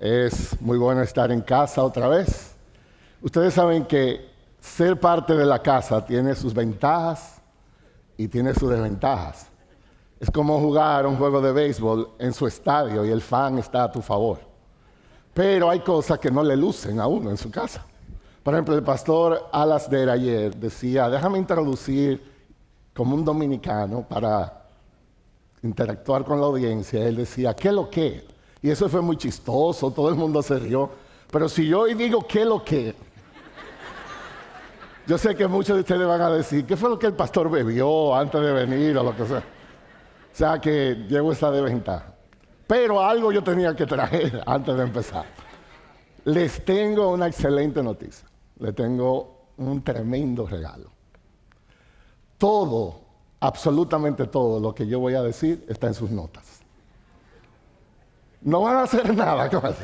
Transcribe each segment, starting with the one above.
Es muy bueno estar en casa otra vez. Ustedes saben que ser parte de la casa tiene sus ventajas y tiene sus desventajas. Es como jugar un juego de béisbol en su estadio y el fan está a tu favor. Pero hay cosas que no le lucen a uno en su casa. Por ejemplo, el pastor Alasdair ayer decía, déjame introducir como un dominicano para interactuar con la audiencia. Él decía, ¿qué lo que? Y eso fue muy chistoso, todo el mundo se rió. Pero si yo hoy digo, ¿qué lo que? Yo sé que muchos de ustedes van a decir, ¿qué fue lo que el pastor bebió antes de venir o lo que sea? O sea que llevo esa desventaja. Pero algo yo tenía que traer antes de empezar. Les tengo una excelente noticia. Les tengo un tremendo regalo. Todo, absolutamente todo lo que yo voy a decir está en sus notas. No van a hacer nada. ¿Cómo así?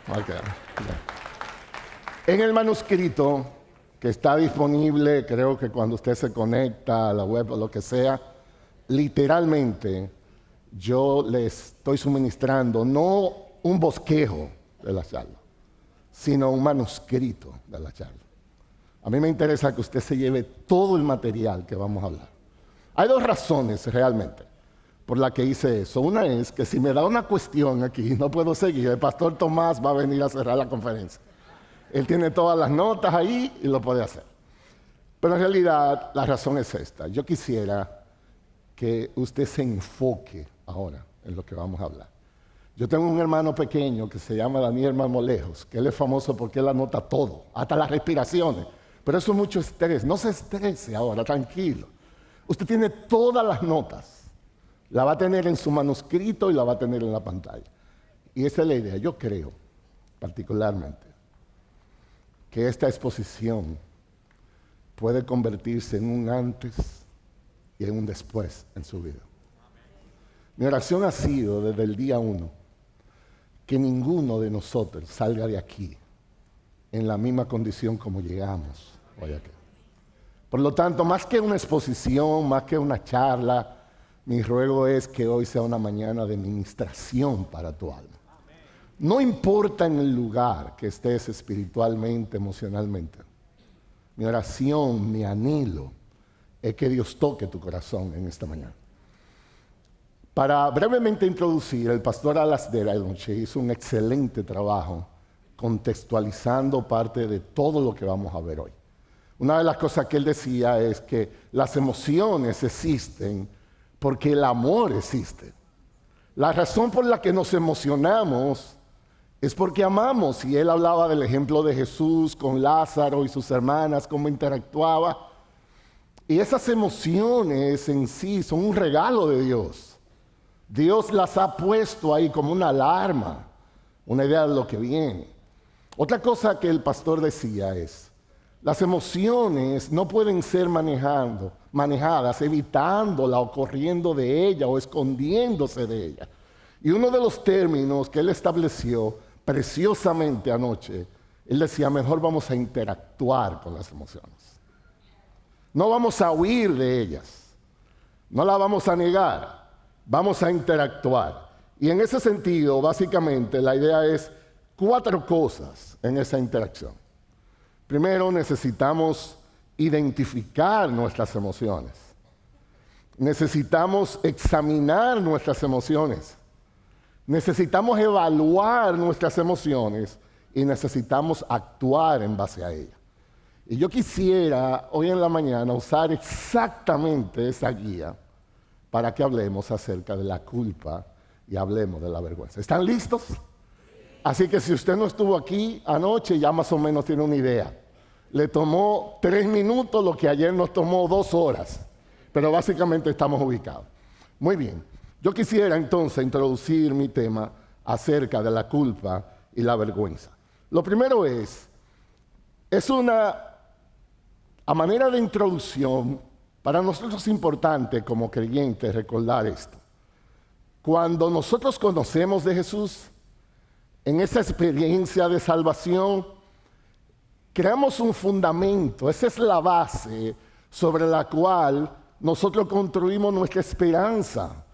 Okay. En el manuscrito que está disponible, creo que cuando usted se conecta a la web o lo que sea, literalmente yo les estoy suministrando no un bosquejo de la charla, sino un manuscrito de la charla. A mí me interesa que usted se lleve todo el material que vamos a hablar. Hay dos razones realmente por las que hice eso. Una es que si me da una cuestión aquí y no puedo seguir, el pastor Tomás va a venir a cerrar la conferencia. Él tiene todas las notas ahí y lo puede hacer. Pero en realidad la razón es esta. Yo quisiera que usted se enfoque ahora en lo que vamos a hablar. Yo tengo un hermano pequeño que se llama Daniel Marmolejos, que él es famoso porque él anota todo, hasta las respiraciones. Pero eso es mucho estrés. No se estrese ahora, tranquilo. Usted tiene todas las notas. La va a tener en su manuscrito y la va a tener en la pantalla. Y esa es la idea. Yo creo, particularmente, que esta exposición puede convertirse en un antes y en un después en su vida. Mi oración ha sido desde el día 1 que ninguno de nosotros salga de aquí en la misma condición como llegamos hoy aquí. Por lo tanto, más que una exposición, más que una charla, mi ruego es que hoy sea una mañana de ministración para tu alma. No importa en el lugar que estés espiritualmente, emocionalmente. Mi oración, mi anhelo, es que Dios toque tu corazón en esta mañana. Para brevemente introducir, el pastor Alasdair anoche hizo un excelente trabajo contextualizando parte de todo lo que vamos a ver hoy. Una de las cosas que él decía es que las emociones existen porque el amor existe. La razón por la que nos emocionamos es porque amamos. Y él hablaba del ejemplo de Jesús con Lázaro y sus hermanas, cómo interactuaba. Y esas emociones en sí son un regalo de Dios. Dios las ha puesto ahí como una alarma, una idea de lo que viene. Otra cosa que el pastor decía es, las emociones no pueden ser manejadas evitándola o corriendo de ella o escondiéndose de ella. Y uno de los términos que él estableció preciosamente anoche, él decía, mejor vamos a interactuar con las emociones. No vamos a huir de ellas, no las vamos a negar. Vamos a interactuar. Y en ese sentido, básicamente, la idea es 4 cosas en esa interacción. Primero, necesitamos identificar nuestras emociones. Necesitamos examinar nuestras emociones. Necesitamos evaluar nuestras emociones y necesitamos actuar en base a ellas. Y yo quisiera hoy en la mañana usar exactamente esa guía para que hablemos acerca de la culpa y hablemos de la vergüenza. ¿Están listos? Así que si usted no estuvo aquí anoche, ya más o menos tiene una idea. Le tomó 3 minutos lo que ayer nos tomó 2 horas, pero básicamente estamos ubicados. Muy bien, yo quisiera entonces introducir mi tema acerca de la culpa y la vergüenza. Lo primero es a manera de introducción. Para nosotros es importante como creyentes recordar esto. Cuando nosotros conocemos de Jesús, en esa experiencia de salvación, creamos un fundamento. Esa es la base sobre la cual nosotros construimos nuestra esperanza.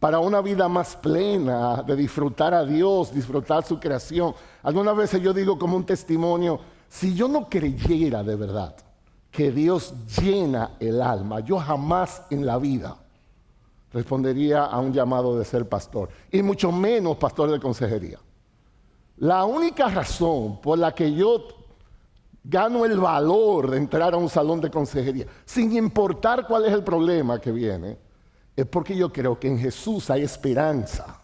para una vida más plena, de disfrutar a Dios, disfrutar su creación. Algunas veces yo digo como un testimonio, si yo no creyera de verdad que Dios llena el alma, yo jamás en la vida respondería a un llamado de ser pastor, y mucho menos pastor de consejería. La única razón por la que yo gano el valor de entrar a un salón de consejería, sin importar cuál es el problema que viene, es porque yo creo que en Jesús hay esperanza.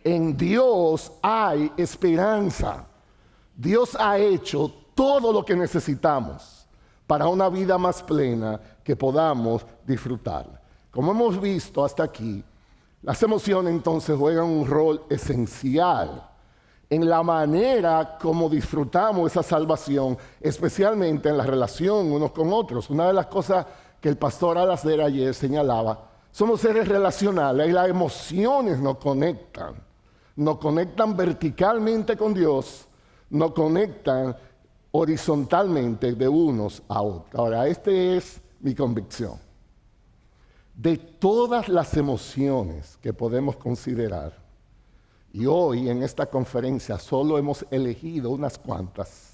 En Dios hay esperanza. Dios ha hecho todo lo que necesitamos para una vida más plena que podamos disfrutar. Como hemos visto hasta aquí, las emociones entonces juegan un rol esencial en la manera como disfrutamos esa salvación, especialmente en la relación unos con otros. Una de las cosas que el pastor Alasdair ayer señalaba, somos seres relacionales y las emociones nos conectan verticalmente con Dios, nos conectan horizontalmente de unos a otros. Ahora, esta es mi convicción. De todas las emociones que podemos considerar, y hoy en esta conferencia solo hemos elegido unas cuantas,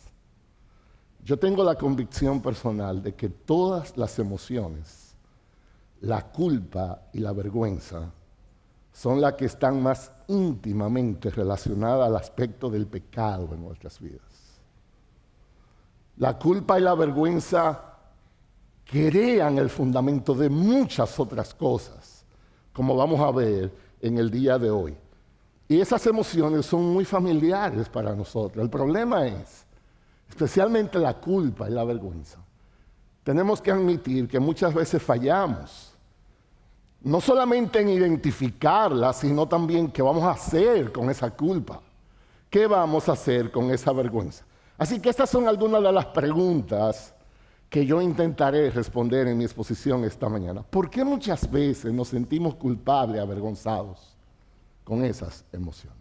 yo tengo la convicción personal de que todas las emociones, la culpa y la vergüenza, son las que están más íntimamente relacionadas al aspecto del pecado en nuestras vidas. La culpa y la vergüenza crean el fundamento de muchas otras cosas, como vamos a ver en el día de hoy. Y esas emociones son muy familiares para nosotros. El problema es, especialmente la culpa y la vergüenza, tenemos que admitir que muchas veces fallamos. No solamente en identificarla, sino también qué vamos a hacer con esa culpa. ¿Qué vamos a hacer con esa vergüenza? Así que estas son algunas de las preguntas que yo intentaré responder en mi exposición esta mañana. ¿Por qué muchas veces nos sentimos culpables, avergonzados con esas emociones?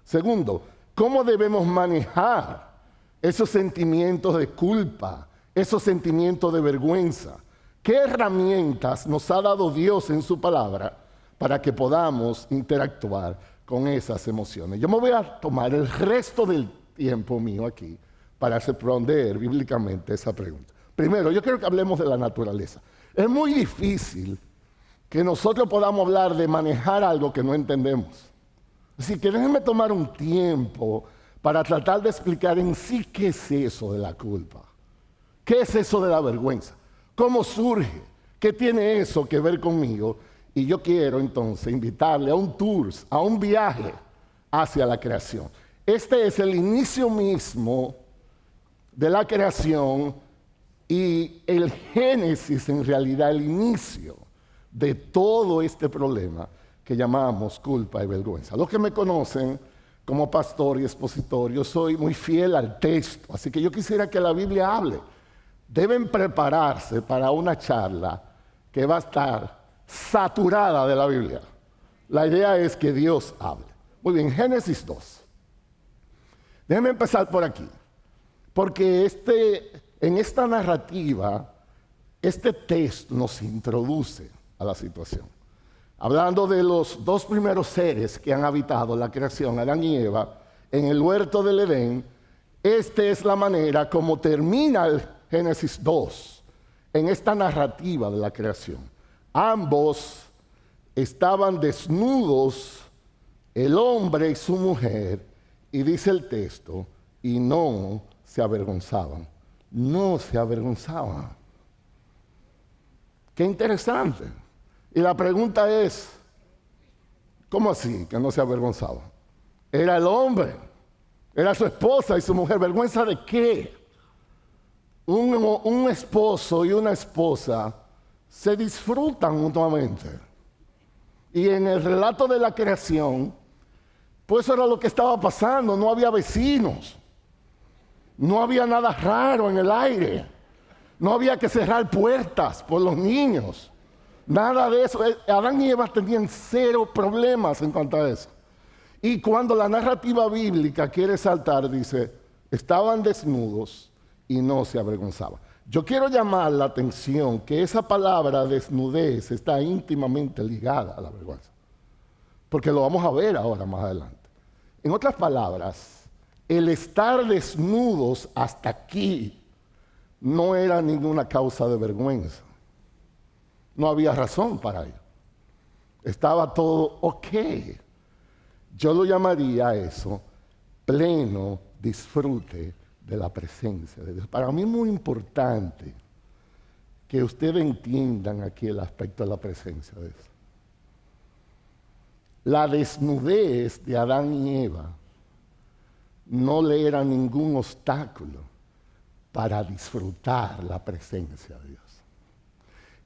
Segundo, ¿cómo debemos manejar esos sentimientos de culpa, esos sentimientos de vergüenza? ¿Qué herramientas nos ha dado Dios en su palabra para que podamos interactuar con esas emociones? Yo me voy a tomar el resto del tiempo mío aquí para responder bíblicamente esa pregunta. Primero, yo quiero que hablemos de la naturaleza. Es muy difícil que nosotros podamos hablar de manejar algo que no entendemos. Así que déjenme tomar un tiempo para tratar de explicar en sí qué es eso de la culpa. ¿Qué es eso de la vergüenza? ¿Cómo surge? ¿Qué tiene eso que ver conmigo? Y yo quiero entonces invitarle a un tour, a un viaje hacia la creación. Este es el inicio mismo de la creación y el génesis, en realidad, el inicio de todo este problema que llamamos culpa y vergüenza. Los que me conocen como pastor y expositor, yo soy muy fiel al texto, así que yo quisiera que la Biblia hable. Deben prepararse para una charla que va a estar saturada de la Biblia. La idea es que Dios hable. Muy bien, Génesis 2. Déjenme empezar por aquí, porque en esta narrativa, este texto nos introduce a la situación. Hablando de los dos primeros seres que han habitado la creación, Adán y Eva, en el huerto del Edén, esta es la manera como termina el Génesis 2, en esta narrativa de la creación. Ambos estaban desnudos, el hombre y su mujer, y dice el texto, y no se avergonzaban. No se avergonzaban. Qué interesante. Y la pregunta es, ¿cómo así que no se avergonzaba? Era el hombre, era su esposa y su mujer. ¿Vergüenza de qué? Un esposo y una esposa se disfrutan mutuamente. Y en el relato de la creación, pues eso era lo que estaba pasando. No había vecinos, no había nada raro en el aire, no había que cerrar puertas por los niños. Nada de eso. Adán y Eva tenían cero problemas en cuanto a eso. Y cuando la narrativa bíblica quiere saltar, dice, estaban desnudos y no se avergonzaban. Yo quiero llamar la atención que esa palabra desnudez está íntimamente ligada a la vergüenza. porque lo vamos a ver ahora más adelante. En otras palabras, el estar desnudos hasta aquí no era ninguna causa de vergüenza. No había razón para ello. Estaba todo ok. Yo lo llamaría eso pleno disfrute de la presencia de Dios. Para mí es muy importante que ustedes entiendan aquí el aspecto de la presencia de Dios. La desnudez de Adán y Eva no le era ningún obstáculo para disfrutar la presencia de Dios.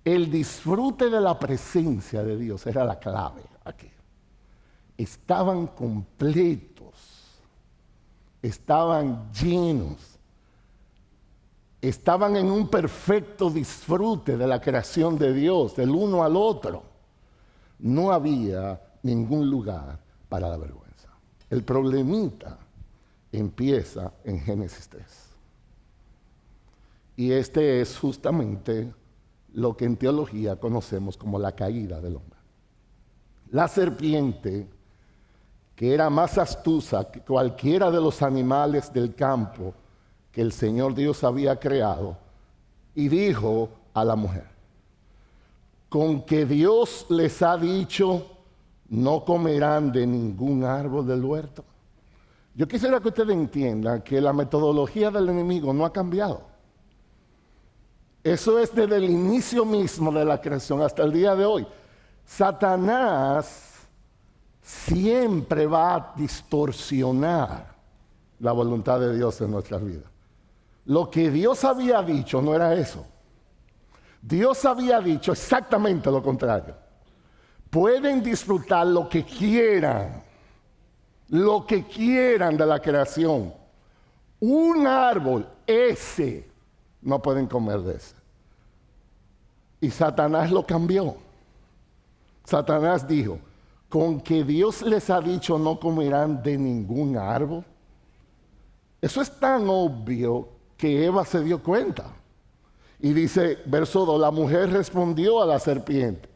El disfrute de la presencia de Dios era la clave aquí. Estaban completos, estaban llenos, estaban en un perfecto disfrute de la creación de Dios, del uno al otro. No había ningún lugar para la vergüenza. El problemita empieza en Génesis 3. Y este es justamente lo que en teología conocemos como la caída del hombre. La serpiente, que era más astuta que cualquiera de los animales del campo que el Señor Dios había creado, y dijo a la mujer: con que Dios les ha dicho, no comerán de ningún árbol del huerto. Yo quisiera que ustedes entiendan que la metodología del enemigo no ha cambiado. Eso es desde el inicio mismo de la creación hasta el día de hoy. Satanás siempre va a distorsionar la voluntad de Dios en nuestras vidas. Lo que Dios había dicho no era eso. Dios había dicho exactamente lo contrario. Pueden disfrutar lo que quieran de la creación. Un árbol, ese, no pueden comer de ese. Y Satanás lo cambió. Satanás dijo: con que Dios les ha dicho no comerán de ningún árbol. Eso es tan obvio que Eva se dio cuenta. Y dice, verso 2, la mujer respondió a la serpiente: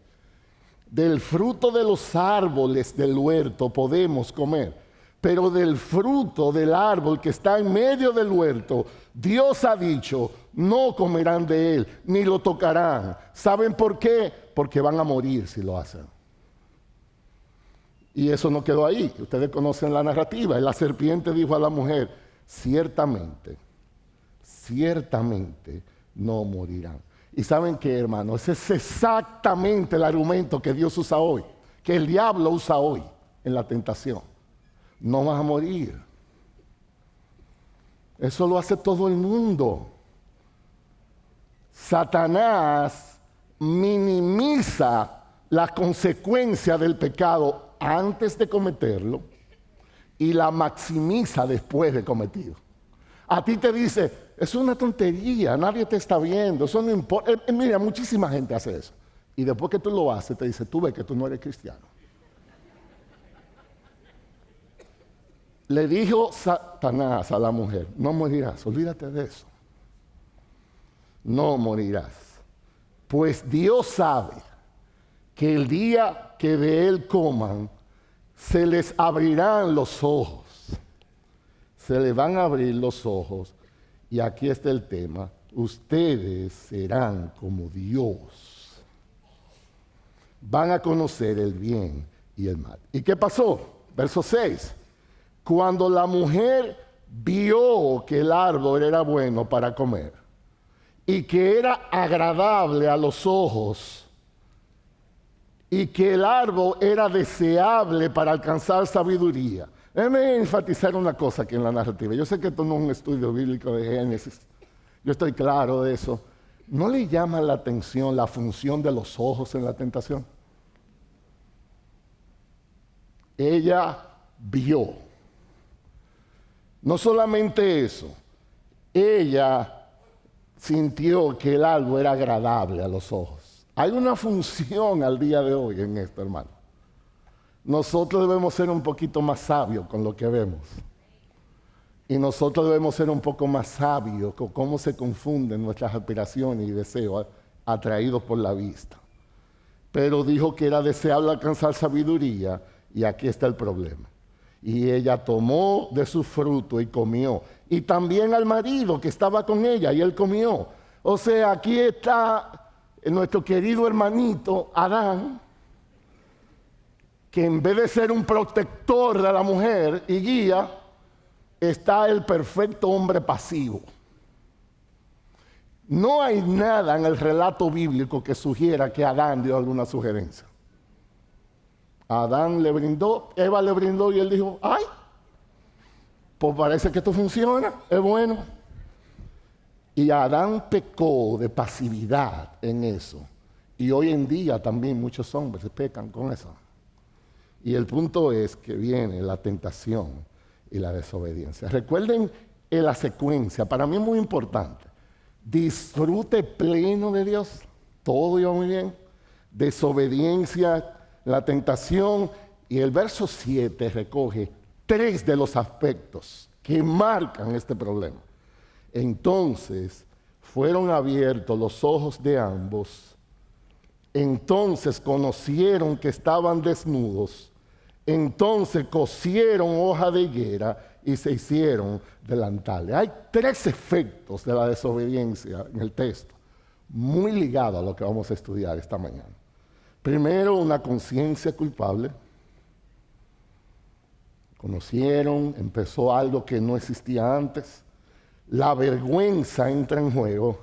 del fruto de los árboles del huerto podemos comer, pero del fruto del árbol que está en medio del huerto, Dios ha dicho, no comerán de él, ni lo tocarán. ¿Saben por qué? Porque van a morir si lo hacen. Y eso no quedó ahí. Ustedes conocen la narrativa. La serpiente dijo a la mujer: ciertamente no morirán. Y ¿saben qué, hermano? Ese es exactamente el argumento que Dios usa hoy, que el diablo usa hoy en la tentación. No vas a morir. Eso lo hace todo el mundo. Satanás minimiza la consecuencia del pecado antes de cometerlo y la maximiza después de cometido. A ti te dice, es una tontería, nadie te está viendo, eso no importa. Mira, muchísima gente hace eso. Y después que tú lo haces, te dice, tú ves que tú no eres cristiano. Le dijo Satanás a la mujer: no morirás, olvídate de eso. No morirás. Pues Dios sabe que el día que de él coman, se les abrirán los ojos. Se les van a abrir los ojos. Y aquí está el tema: ustedes serán como Dios. Van a conocer el bien y el mal. ¿Y qué pasó? Verso 6. Cuando la mujer vio que el árbol era bueno para comer y que era agradable a los ojos y que el árbol era deseable para alcanzar sabiduría. Déjenme enfatizar una cosa aquí en la narrativa. Yo sé que esto no es un estudio bíblico de Génesis. Yo estoy claro de eso. ¿No le llama la atención la función de los ojos en la tentación? Ella vio. No solamente eso, ella sintió que el árbol era agradable a los ojos. Hay una función al día de hoy en esto, hermano. Nosotros debemos ser un poquito más sabios con lo que vemos. Y nosotros debemos ser un poco más sabios con cómo se confunden nuestras aspiraciones y deseos atraídos por la vista. Pero dijo que era deseable alcanzar sabiduría Y aquí está el problema. Y ella tomó de su fruto y comió. Y también al marido que estaba con ella, y él comió. O sea, aquí está nuestro querido hermanito Adán, que en vez de ser un protector de la mujer y guía, está el perfecto hombre pasivo. No hay nada en el relato bíblico que sugiera que Adán dio alguna sugerencia. Adán le brindó, Eva le brindó y él dijo, ay, pues parece que esto funciona, es bueno. Y Adán pecó de pasividad en eso. Y hoy en día también muchos hombres pecan con eso. Y el punto es que viene la tentación y la desobediencia. Recuerden la secuencia, para mí es muy importante. Disfrute pleno de Dios, todo iba muy bien. Desobediencia, la tentación, y el verso 7 recoge 3 de los aspectos que marcan este problema. Entonces fueron abiertos los ojos de ambos. Entonces conocieron que estaban desnudos. Entonces cosieron hoja de higuera y se hicieron delantales. Hay 3 efectos de la desobediencia en el texto, muy ligados a lo que vamos a estudiar esta mañana. Primero, una conciencia culpable. Conocieron, empezó algo que no existía antes. La vergüenza entra en juego.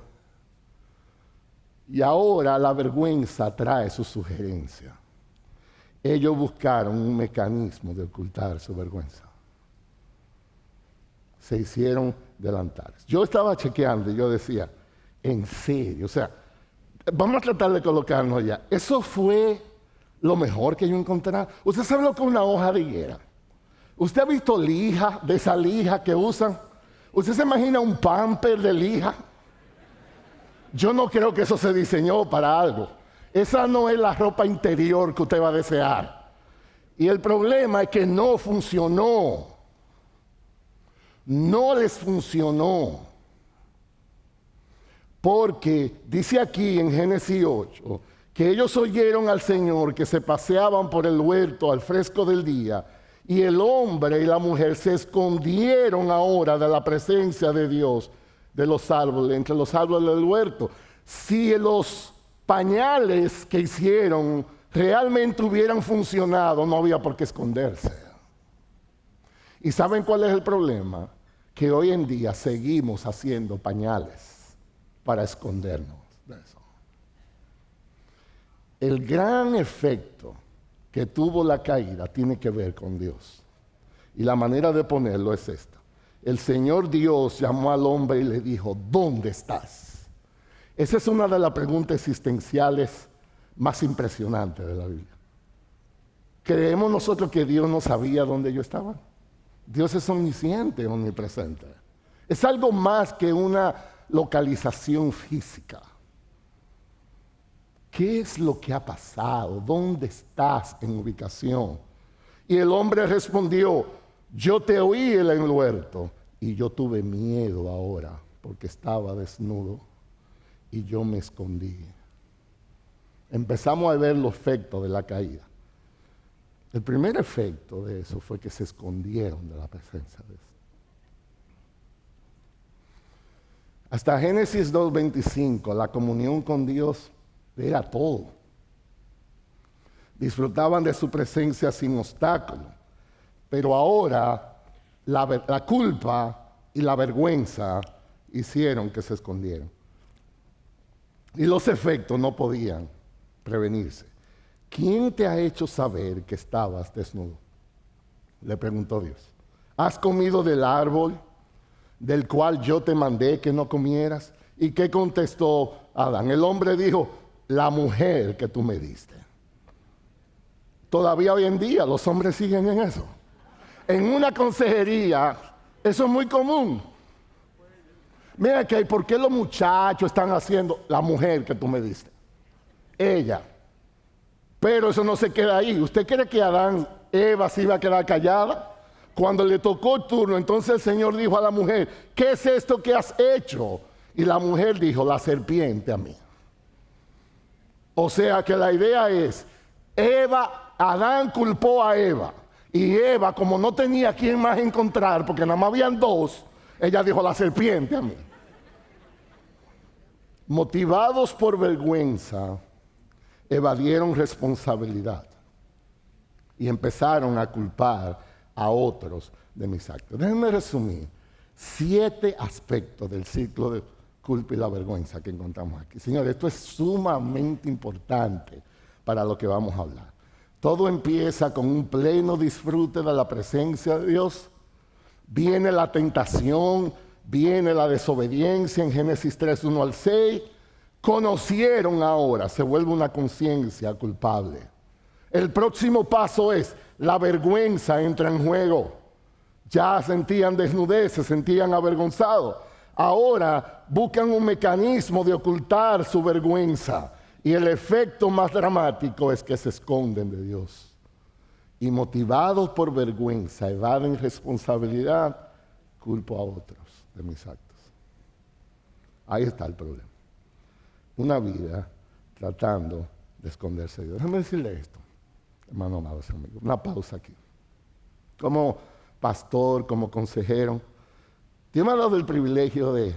Y ahora la vergüenza trae su sugerencia. Ellos buscaron un mecanismo de ocultar su vergüenza. Se hicieron delantales. Yo estaba chequeando y yo decía, en serio, o sea, vamos a tratar de colocarnos allá. Eso fue lo mejor que yo encontré. Usted sabe lo que es una hoja de higuera. ¿Usted ha visto lija, de esa lija que usan? ¿Usted se imagina un pamper de lija? Yo no creo que eso se diseñó para algo. Esa no es la ropa interior que usted va a desear. Y el problema es que no funcionó. No les funcionó. Porque dice aquí en Génesis 8 que ellos oyeron al Señor que se paseaban por el huerto al fresco del día, y el hombre y la mujer se escondieron ahora de la presencia de Dios de los árboles, entre los árboles del huerto. Si los pañales que hicieron realmente hubieran funcionado, no había por qué esconderse. ¿Y saben cuál es el problema? Que hoy en día seguimos haciendo pañales para escondernos de eso. El gran efecto que tuvo la caída tiene que ver con Dios. Y la manera de ponerlo es esta. El Señor Dios llamó al hombre y le dijo, ¿dónde estás? Esa es una de las preguntas existenciales más impresionantes de la Biblia. ¿Creemos nosotros que Dios no sabía dónde yo estaba? Dios es omnisciente, omnipresente. Es algo más que una localización física. ¿Qué es lo que ha pasado? ¿Dónde estás en ubicación? Y el hombre respondió, yo te oí en el huerto y yo tuve miedo ahora porque estaba desnudo y yo me escondí. Empezamos a ver los efectos de la caída. El primer efecto de eso fue que se escondieron de la presencia de Dios. Hasta Génesis 2:25, la comunión con Dios era todo. Disfrutaban de su presencia sin obstáculo. Pero ahora la culpa y la vergüenza hicieron que se escondieran. Y los efectos no podían prevenirse. ¿Quién te ha hecho saber que estabas desnudo? Le preguntó Dios. ¿Has comido del árbol del cual yo te mandé que no comieras? ¿Y qué contestó Adán? El hombre dijo, la mujer que tú me diste. Todavía hoy en día los hombres siguen en eso. En una consejería, eso es muy común. Mira que, ¿por qué los muchachos están haciendo la mujer que tú me diste? Ella. Pero eso no se queda ahí. ¿Usted cree que Eva se iba a quedar callada? Cuando le tocó el turno, entonces el Señor dijo a la mujer, ¿qué es esto que has hecho? Y la mujer dijo, la serpiente a mí. O sea que la idea es, Eva Adán culpó a Eva. Y Eva, como no tenía a quién más encontrar, porque nada más habían dos, ella dijo, la serpiente a mí. Motivados por vergüenza, evadieron responsabilidad y empezaron a culpar a otros de mis actos. Déjenme resumir 7 aspectos del ciclo de culpa y la vergüenza que encontramos aquí. Señores, esto es sumamente importante para lo que vamos a hablar. Todo empieza con un pleno disfrute de la presencia de Dios. Viene la tentación, viene la desobediencia en Génesis 3, 1 al 6. Conocieron ahora, se vuelve una conciencia culpable. El próximo paso es la vergüenza entra en juego. Ya sentían desnudez, se sentían avergonzados. Ahora buscan un mecanismo de ocultar su vergüenza. Y el efecto más dramático es que se esconden de Dios. Y motivados por vergüenza, evaden responsabilidad, culpo a otros de mis actos. Ahí está el problema. Una vida tratando de esconderse de Dios. Déjame decirle esto, hermano amado, amigo. Una pausa aquí. Como pastor, como consejero, Dios me ha dado el privilegio de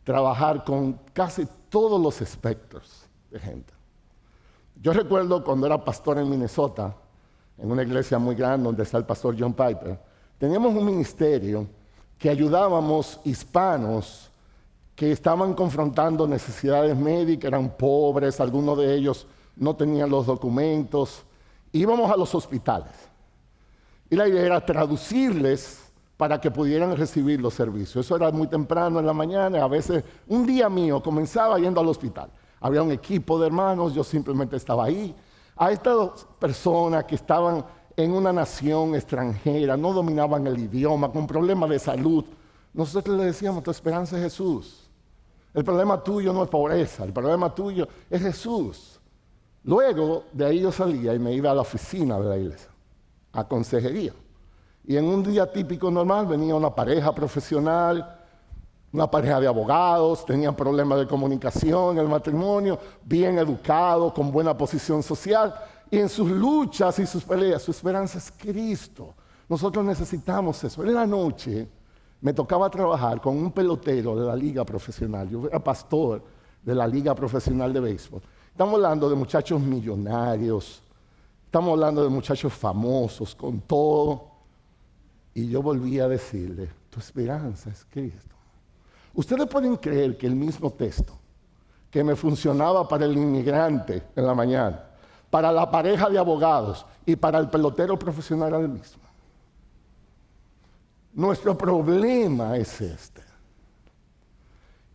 trabajar con casi todos los espectros de gente. Yo recuerdo cuando era pastor en Minnesota, en una iglesia muy grande donde está el pastor John Piper, teníamos un ministerio que ayudábamos hispanos que estaban confrontando necesidades médicas, eran pobres, algunos de ellos no tenían los documentos. Íbamos a los hospitales y la idea era traducirles para que pudieran recibir los servicios. Eso era muy temprano en la mañana, a veces un día mío comenzaba yendo al hospital. Había un equipo de hermanos, yo simplemente estaba ahí. A estas personas que estaban en una nación extranjera, no dominaban el idioma, con problemas de salud, nosotros les decíamos, tu esperanza es Jesús. El problema tuyo no es pobreza, el problema tuyo es Jesús. Luego de ahí yo salía y me iba a la oficina de la iglesia, a consejería. Y en un día típico normal venía una pareja profesional, una pareja de abogados, tenían problemas de comunicación en el matrimonio, bien educados, con buena posición social. Y en sus luchas y sus peleas, su esperanza es Cristo. Nosotros necesitamos eso. En la noche me tocaba trabajar con un pelotero de la liga profesional. Yo era pastor de la liga profesional de béisbol. Estamos hablando de muchachos millonarios, estamos hablando de muchachos famosos, con todo. Y yo volví a decirle, tu esperanza es Cristo. Ustedes pueden creer que el mismo texto que me funcionaba para el inmigrante en la mañana, para la pareja de abogados y para el pelotero profesional era el mismo. Nuestro problema es este.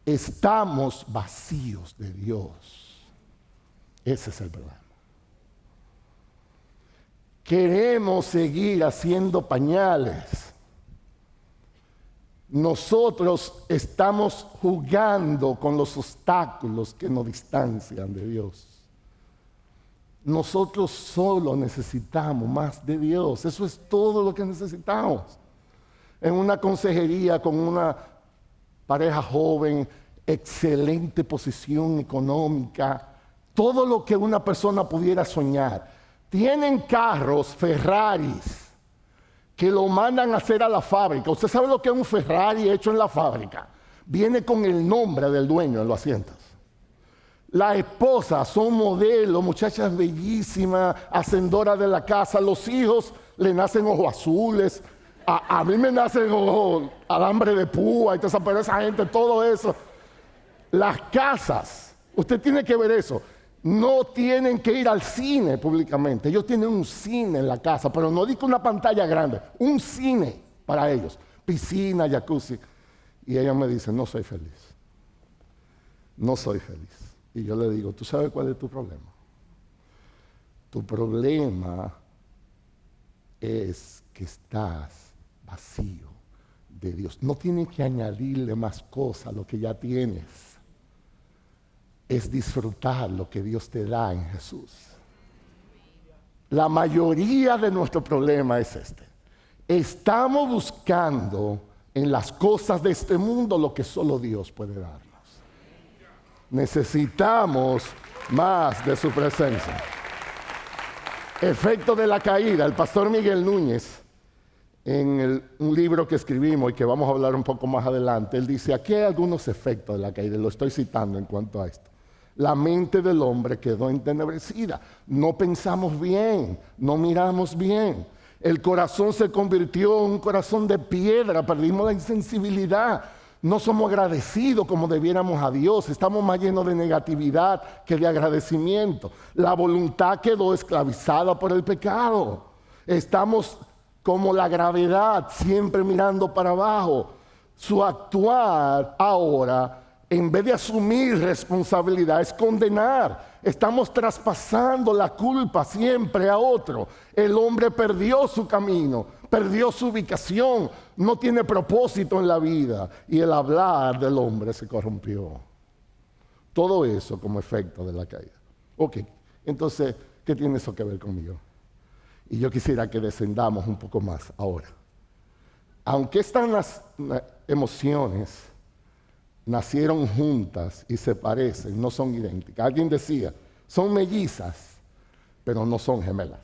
Estamos vacíos de Dios. Ese es el problema. Queremos seguir haciendo pañales. Nosotros estamos jugando con los obstáculos que nos distancian de Dios. Nosotros solo necesitamos más de Dios. Eso es todo lo que necesitamos. En una consejería con una pareja joven, excelente posición económica, todo lo que una persona pudiera soñar. Tienen carros, Ferraris, que lo mandan a hacer a la fábrica. ¿Usted sabe lo que es un Ferrari hecho en la fábrica? Viene con el nombre del dueño en los asientos. La esposa son modelos, muchachas bellísimas, hacendoras de la casa. Los hijos le nacen ojos azules. A mí me nacen ojos, alambre de púa, y toda esa, pero esa gente, todo eso. Las casas, usted tiene que ver eso. No tienen que ir al cine públicamente. Ellos tienen un cine en la casa, pero no digo una pantalla grande, un cine para ellos. Piscina, jacuzzi. Y ella me dice, no soy feliz. No soy feliz. Y yo le digo, ¿tú sabes cuál es tu problema? Tu problema es que estás vacío de Dios. No tienes que añadirle más cosas a lo que ya tienes. Es disfrutar lo que Dios te da en Jesús. La mayoría de nuestro problema es este. Estamos buscando en las cosas de este mundo lo que solo Dios puede darnos. Necesitamos más de su presencia. Efecto de la caída. El pastor Miguel Núñez, en un libro que escribimos y que vamos a hablar un poco más adelante, él dice, aquí hay algunos efectos de la caída, lo estoy citando en cuanto a esto. La mente del hombre quedó entenebrecida, no pensamos bien, no miramos bien. El corazón se convirtió en un corazón de piedra, perdimos la insensibilidad. No somos agradecidos como debiéramos a Dios, estamos más llenos de negatividad que de agradecimiento. La voluntad quedó esclavizada por el pecado. Estamos como la gravedad, siempre mirando para abajo. Su actuar ahora, en vez de asumir responsabilidad, es condenar. Estamos traspasando la culpa siempre a otro. El hombre perdió su camino, perdió su ubicación, no tiene propósito en la vida y el hablar del hombre se corrompió. Todo eso como efecto de la caída. Ok, entonces, ¿qué tiene eso que ver conmigo? Y yo quisiera que descendamos un poco más ahora. Aunque estas emociones nacieron juntas y se parecen, no son idénticas. Alguien decía, son mellizas, pero no son gemelas.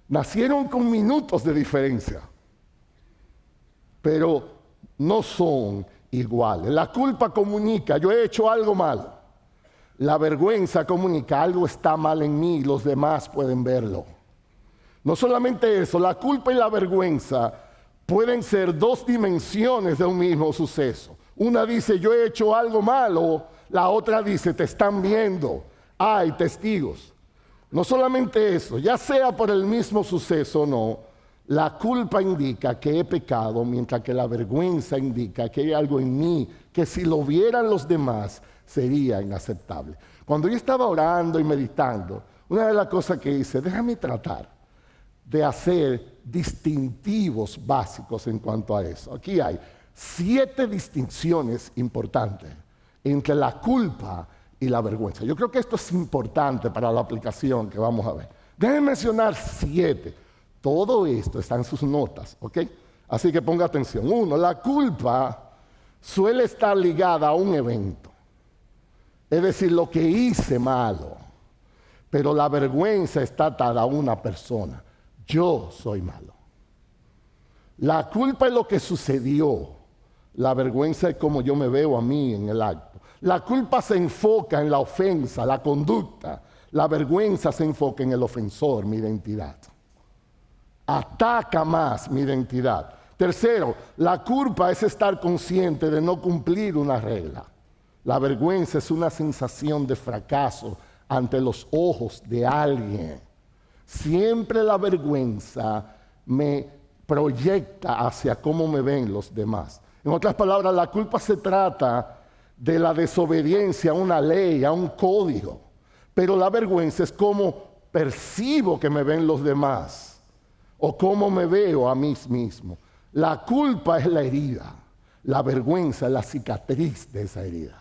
Nacieron con minutos de diferencia, pero no son iguales. La culpa comunica, yo he hecho algo mal. La vergüenza comunica, algo está mal en mí, los demás pueden verlo. No solamente eso, la culpa y la vergüenza pueden ser dos dimensiones de un mismo suceso. Una dice, yo he hecho algo malo, la otra dice, te están viendo, hay testigos. No solamente eso, ya sea por el mismo suceso o no, la culpa indica que he pecado, mientras que la vergüenza indica que hay algo en mí que si lo vieran los demás sería inaceptable. Cuando yo estaba orando y meditando, una de las cosas que hice, déjame tratar de hacer distintivos básicos en cuanto a eso. Aquí hay 7 distinciones importantes entre la culpa y la vergüenza. Yo creo que esto es importante para la aplicación que vamos a ver. Déjenme mencionar 7. Todo esto está en sus notas, ¿ok? Así que ponga atención. 1, la culpa suele estar ligada a un evento. Es decir, lo que hice malo. Pero la vergüenza está atada a una persona. Yo soy malo. La culpa es lo que sucedió. La vergüenza es como yo me veo a mí en el acto. La culpa se enfoca en la ofensa, la conducta. La vergüenza se enfoca en el ofensor, mi identidad. Ataca más mi identidad. Tercero, la culpa es estar consciente de no cumplir una regla. La vergüenza es una sensación de fracaso ante los ojos de alguien. Siempre la vergüenza me proyecta hacia cómo me ven los demás. En otras palabras, la culpa se trata de la desobediencia a una ley, a un código. Pero la vergüenza es cómo percibo que me ven los demás o cómo me veo a mí mismo. La culpa es la herida, la vergüenza es la cicatriz de esa herida.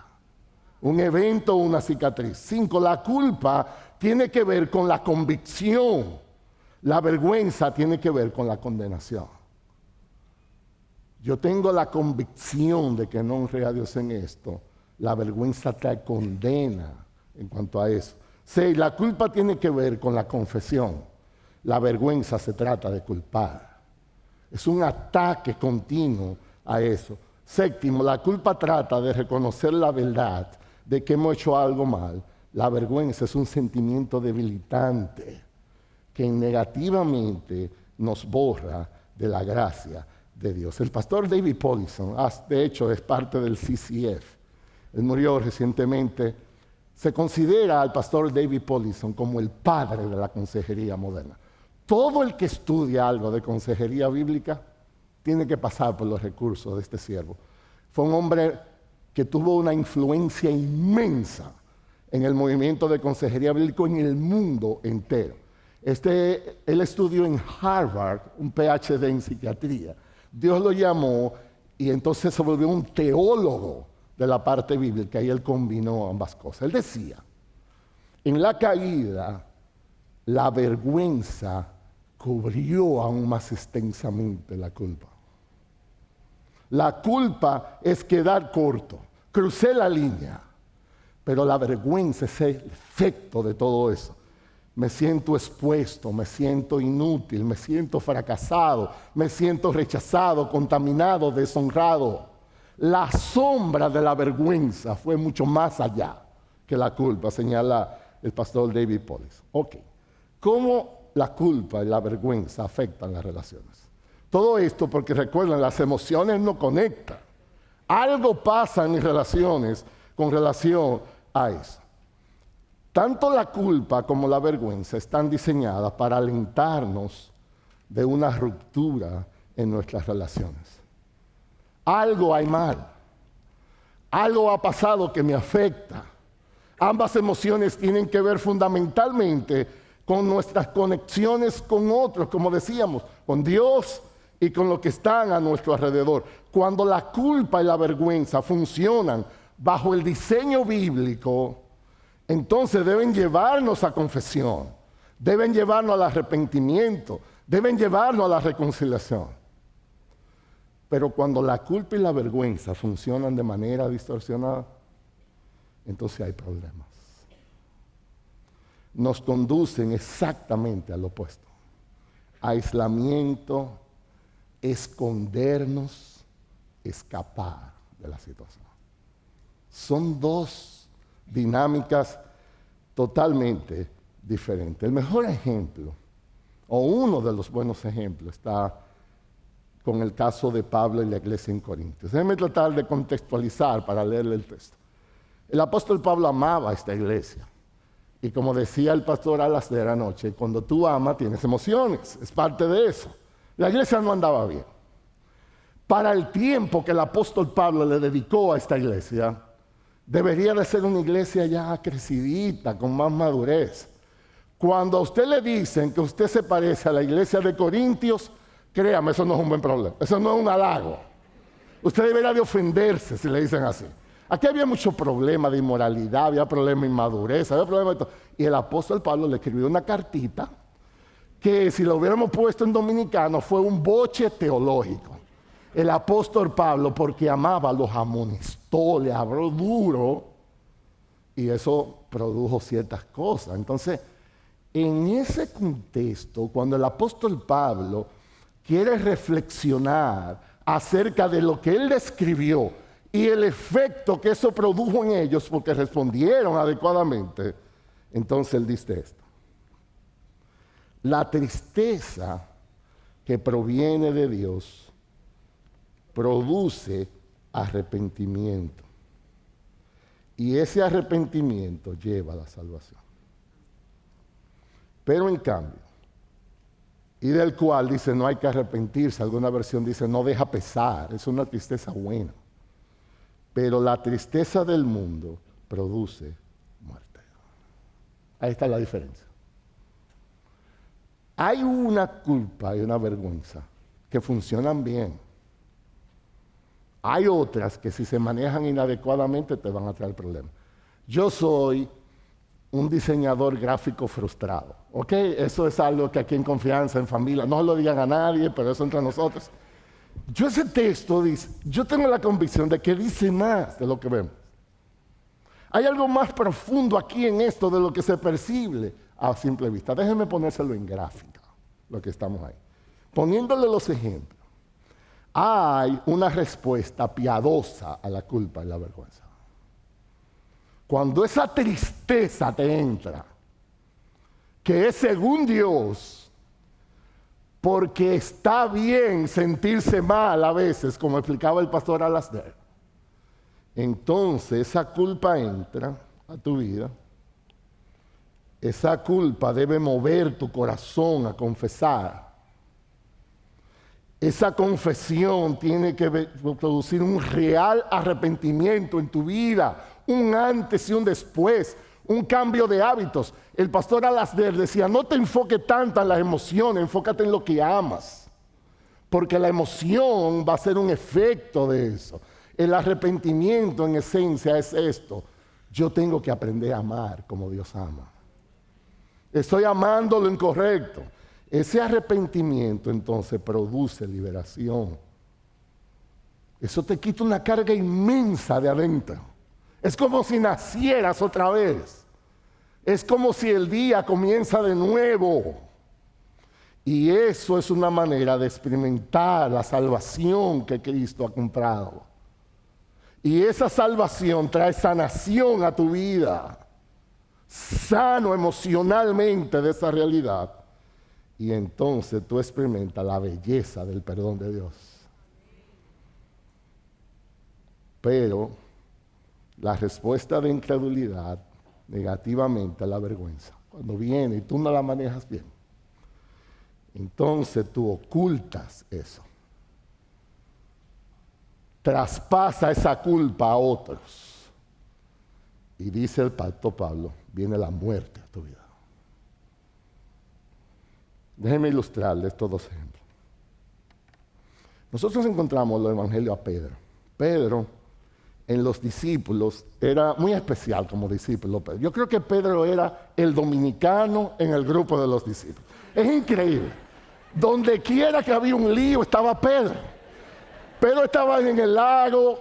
Un evento o una cicatriz. 5, la culpa tiene que ver con la convicción. La vergüenza tiene que ver con la condenación. Yo tengo la convicción de que no honré a Dios en esto. La vergüenza trae condena en cuanto a eso. 6, la culpa tiene que ver con la confesión. La vergüenza se trata de culpar. Es un ataque continuo a eso. 7, la culpa trata de reconocer la verdad de que hemos hecho algo mal. La vergüenza es un sentimiento debilitante que negativamente nos borra de la gracia de Dios. El pastor David Powlison, de hecho, es parte del CCF. Él murió recientemente. Se considera al pastor David Powlison como el padre de la consejería moderna. Todo el que estudia algo de consejería bíblica tiene que pasar por los recursos de este siervo. Fue un hombre que tuvo una influencia inmensa en el movimiento de consejería bíblica en el mundo entero. Él estudió en Harvard, un PhD en psiquiatría. Dios lo llamó y entonces se volvió un teólogo de la parte bíblica y él combinó ambas cosas. Él decía, en la caída, la vergüenza cubrió aún más extensamente la culpa. La culpa es quedar corto, crucé la línea, pero la vergüenza es el efecto de todo eso. me siento expuesto, me siento inútil, me siento fracasado, me siento rechazado, contaminado, deshonrado. La sombra de la vergüenza fue mucho más allá que la culpa, señala el pastor David Pollis. Ok, ¿cómo la culpa y la vergüenza afectan las relaciones? Todo esto porque recuerden, las emociones no conectan. Algo pasa en mis relaciones con relación a eso. Tanto la culpa como la vergüenza están diseñadas para alentarnos de una ruptura en nuestras relaciones. Algo hay mal. Algo ha pasado que me afecta. Ambas emociones tienen que ver fundamentalmente con nuestras conexiones con otros, como decíamos, con Dios y con lo que están a nuestro alrededor. Cuando la culpa y la vergüenza funcionan bajo el diseño bíblico, entonces deben llevarnos a confesión, deben llevarnos al arrepentimiento, deben llevarnos a la reconciliación. Pero cuando la culpa y la vergüenza funcionan de manera distorsionada, entonces hay problemas. Nos conducen exactamente al opuesto. Aislamiento, escondernos, escapar de la situación. Son dos dinámicas totalmente diferentes. El mejor ejemplo, o uno de los buenos ejemplos, está con el caso de Pablo y la iglesia en Corintios. Déjenme tratar de contextualizar para leerle el texto. El apóstol Pablo amaba a esta iglesia. Y como decía el pastor Alasdair anoche, cuando tú amas tienes emociones, es parte de eso. La iglesia no andaba bien. Para el tiempo que el apóstol Pablo le dedicó a esta iglesia, debería de ser una iglesia ya crecidita, con más madurez. Cuando a usted le dicen que usted se parece a la iglesia de Corintios, créame, eso no es un buen problema, eso no es un halago. Usted debería de ofenderse si le dicen así. Aquí había mucho problema de inmoralidad, había problema de inmadurez, había problema de todo. Y el apóstol Pablo le escribió una cartita que si lo hubiéramos puesto en dominicano fue un boche teológico. El apóstol Pablo, porque amaba, los amonestó, le habló duro y eso produjo ciertas cosas. Entonces, en ese contexto, cuando el apóstol Pablo quiere reflexionar acerca de lo que él describió y el efecto que eso produjo en ellos porque respondieron adecuadamente, entonces él dice esto. La tristeza que proviene de Dios produce arrepentimiento. Y ese arrepentimiento lleva a la salvación. Pero en cambio, y del cual dice no hay que arrepentirse, alguna versión dice no deja pesar, es una tristeza buena. Pero la tristeza del mundo produce muerte. Ahí está la diferencia. Hay una culpa y una vergüenza que funcionan bien. Hay otras que si se manejan inadecuadamente te van a traer problemas. Yo soy un diseñador gráfico frustrado, ¿ok? Eso es algo que aquí en Confianza, en familia, no lo digan a nadie, pero eso entre nosotros. Yo ese texto dice, yo tengo la convicción de que dice más de lo que vemos. Hay algo más profundo aquí en esto de lo que se percibe a simple vista. Déjenme ponérselo en gráfica, lo que estamos ahí. Poniéndole los ejemplos. Hay una respuesta piadosa a la culpa y la vergüenza. Cuando esa tristeza te entra, que es según Dios, porque está bien sentirse mal a veces, como explicaba el pastor Alasdair, entonces esa culpa entra a tu vida. Esa culpa debe mover tu corazón a confesar. Esa confesión tiene que producir un real arrepentimiento en tu vida, un antes y un después, un cambio de hábitos. El pastor Alasdair decía, no te enfoques tanto en las emociones, enfócate en lo que amas, porque la emoción va a ser un efecto de eso. El arrepentimiento en esencia es esto, yo tengo que aprender a amar como Dios ama. Estoy amando lo incorrecto. Ese arrepentimiento entonces produce liberación. Eso te quita una carga inmensa de adentro. Es como si nacieras otra vez. Es como si el día comienza de nuevo. Y eso es una manera de experimentar la salvación que Cristo ha comprado. Y esa salvación trae sanación a tu vida. Sano emocionalmente de esa realidad. Y entonces tú experimentas la belleza del perdón de Dios. Pero la respuesta de incredulidad negativamente a la vergüenza, cuando viene y tú no la manejas bien, entonces tú ocultas eso. Traspasa esa culpa a otros. Y dice el pastor Pablo, viene la muerte a tu vida. Déjenme ilustrarles estos dos ejemplos. Nosotros encontramos el evangelio a Pedro. Pedro, en los discípulos, era muy especial como discípulo. Yo creo que Pedro era el dominicano en el grupo de los discípulos. Es increíble. Donde quiera que había un lío estaba Pedro. Pedro estaba en el lago,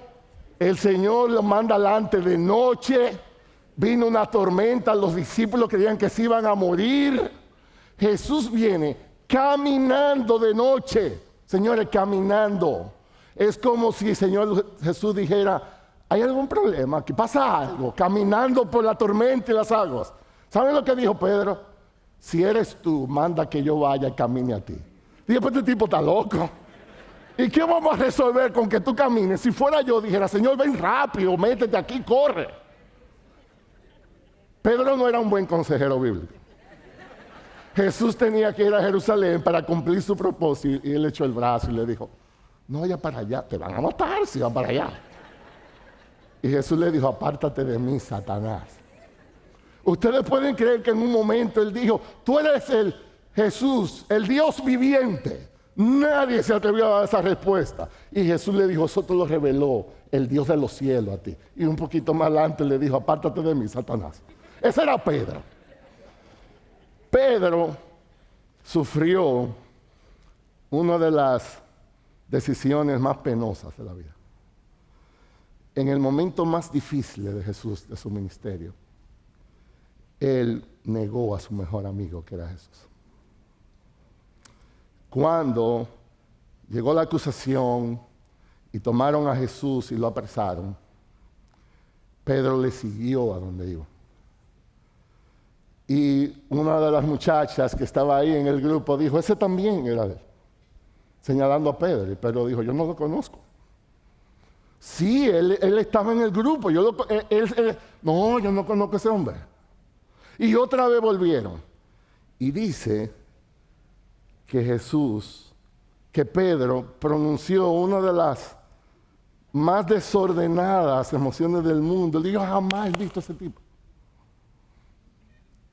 el Señor lo manda adelante de noche, vino una tormenta, los discípulos creían que se iban a morir. Jesús viene caminando de noche, señores, caminando. Es como si el Señor Jesús dijera, ¿hay algún problema? ¿Que pasa algo? Caminando por la tormenta y las aguas. ¿Saben lo que dijo Pedro? Si eres tú, manda que yo vaya y camine a ti. Dije, pues este tipo está loco. ¿Y qué vamos a resolver con que tú camines? Si fuera yo, dijera, Señor, ven rápido, métete aquí, corre. Pedro no era un buen consejero bíblico. Jesús tenía que ir a Jerusalén para cumplir su propósito y él echó el brazo y le dijo, no vaya para allá, te van a matar si vas para allá. Y Jesús le dijo, apártate de mí, Satanás. Ustedes pueden creer que en un momento él dijo, tú eres el Jesús, el Dios viviente. Nadie se atrevió a dar esa respuesta. Y Jesús le dijo, eso te lo reveló el Dios de los cielos a ti. Y un poquito más adelante le dijo, apártate de mí, Satanás. Ese era Pedro. Pedro sufrió una de las decisiones más penosas de la vida. En el momento más difícil de Jesús, de su ministerio, él negó a su mejor amigo, que era Jesús. Cuando llegó la acusación y tomaron a Jesús y lo apresaron, Pedro le siguió a donde iba. Y una de las muchachas que estaba ahí en el grupo dijo, ese también era él, señalando a Pedro. Y Pedro dijo, yo no lo conozco. Sí, él estaba en el grupo. No, yo no conozco a ese hombre. Y otra vez volvieron. Y dice que Pedro pronunció una de las más desordenadas emociones del mundo. Yo jamás he visto a ese tipo.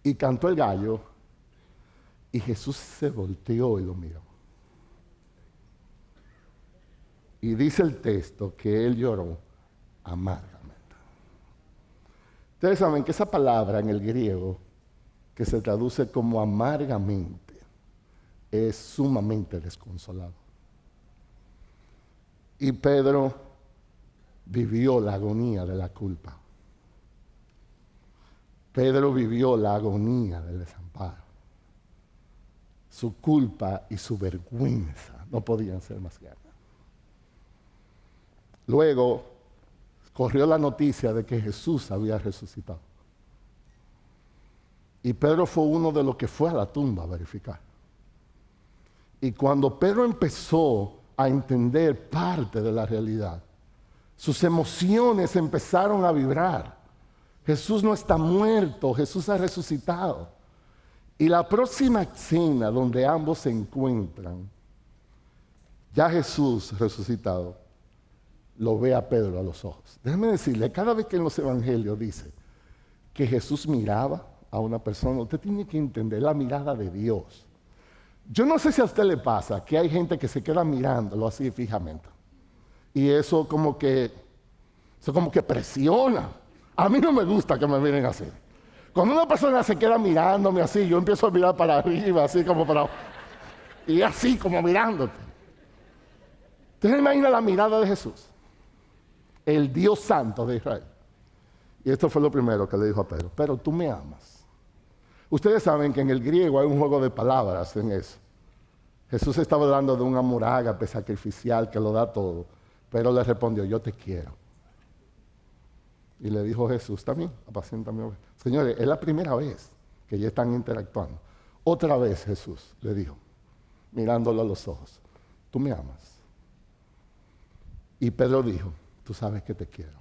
Y cantó el gallo, y Jesús se volteó y lo miró. Y dice el texto que él lloró amargamente. Ustedes saben que esa palabra en el griego, que se traduce como amargamente, es sumamente desconsolado. Y Pedro vivió la agonía de la culpa. Pedro vivió la agonía del desamparo. Su culpa y su vergüenza no podían ser más grandes. Luego corrió la noticia de que Jesús había resucitado. Y Pedro fue uno de los que fue a la tumba a verificar. Y cuando Pedro empezó a entender parte de la realidad, sus emociones empezaron a vibrar. Jesús no está muerto, Jesús ha resucitado. Y la próxima escena donde ambos se encuentran, ya Jesús resucitado, lo ve a Pedro a los ojos. Déjame decirle, cada vez que en los evangelios dice que Jesús miraba a una persona, usted tiene que entender la mirada de Dios. Yo no sé si a usted le pasa que hay gente que se queda mirándolo así fijamente. Y eso como que presiona. A mí no me gusta que me miren así. Cuando una persona se queda mirándome así, yo empiezo a mirar para arriba, así como para... Y así como mirándote. Entonces imagina la mirada de Jesús, el Dios Santo de Israel. Y esto fue lo primero que le dijo a Pedro. Pero tú me amas. Ustedes saben que en el griego hay un juego de palabras en eso. Jesús estaba hablando de un amor ágape sacrificial que lo da todo, pero le respondió, yo te quiero. Y le dijo Jesús también, apacienta mi oveja. Señores, es la primera vez que ya están interactuando. Otra vez Jesús le dijo, mirándolo a los ojos, tú me amas. Y Pedro dijo, tú sabes que te quiero.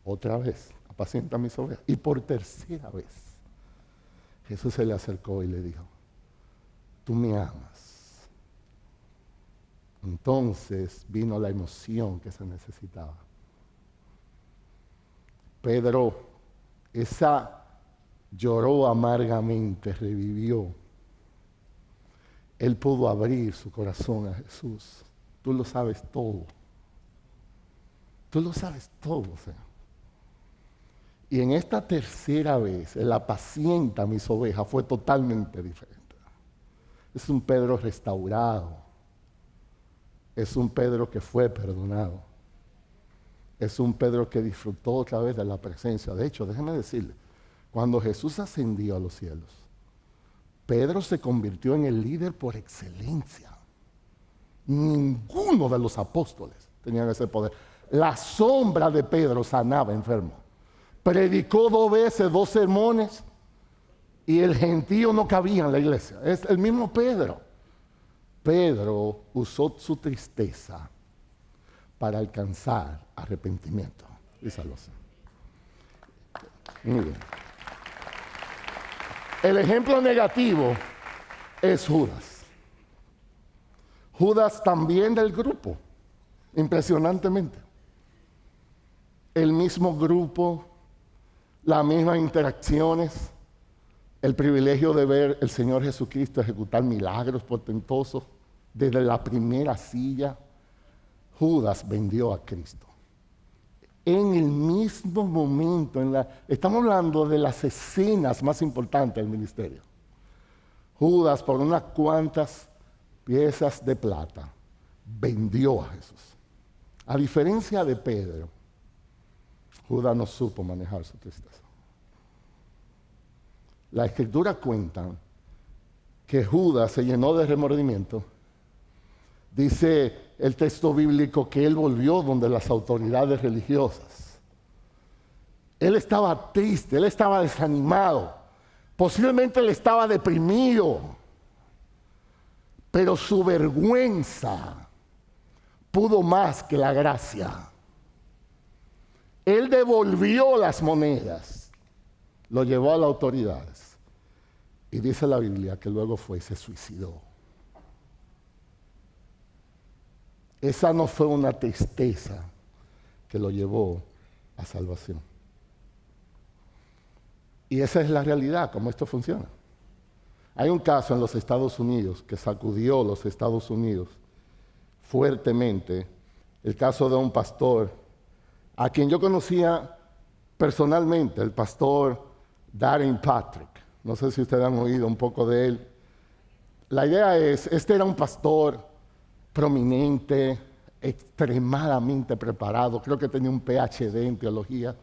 Otra vez, apacienta mis ovejas. Y por tercera vez, Jesús se le acercó y le dijo, tú me amas. Entonces vino la emoción que se necesitaba. Pedro, lloró amargamente, revivió. Él pudo abrir su corazón a Jesús. Tú lo sabes todo. Tú lo sabes todo, Señor. Y en esta tercera vez, el apacienta mis ovejas fue totalmente diferente. Es un Pedro restaurado. Es un Pedro que fue perdonado. Es un Pedro que disfrutó otra vez de la presencia. De hecho, déjeme decirle, cuando Jesús ascendió a los cielos, Pedro se convirtió en el líder por excelencia. Ninguno de los apóstoles tenían ese poder. La sombra de Pedro sanaba enfermos. Predicó 2 veces, 2 sermones, y el gentío no cabía en la iglesia. Es el mismo Pedro. Pedro usó su tristeza para alcanzar arrepentimiento. Díselo así. Muy bien. El ejemplo negativo es Judas. Judas también del grupo, impresionantemente. El mismo grupo, las mismas interacciones, el privilegio de ver el Señor Jesucristo ejecutar milagros portentosos desde la primera silla. Judas vendió a Cristo. En el mismo momento, estamos hablando de las escenas más importantes del ministerio. Judas, por unas cuantas piezas de plata, vendió a Jesús. A diferencia de Pedro, Judas no supo manejar su tristeza. La Escritura cuenta que Judas se llenó de remordimiento. Dice el texto bíblico que él volvió donde las autoridades religiosas. Él estaba triste, él estaba desanimado, posiblemente él estaba deprimido, pero su vergüenza pudo más que la gracia. Él devolvió las monedas, lo llevó a las autoridades y dice la Biblia que luego fue y se suicidó. Esa no fue una tristeza que lo llevó a salvación. Y esa es la realidad, cómo esto funciona. Hay un caso en los Estados Unidos que sacudió los Estados Unidos fuertemente, el caso de un pastor a quien yo conocía personalmente, el pastor Darren Patrick. No sé si ustedes han oído un poco de él. La idea es, este era un pastor prominente, extremadamente preparado, creo que tenía un PhD en teología.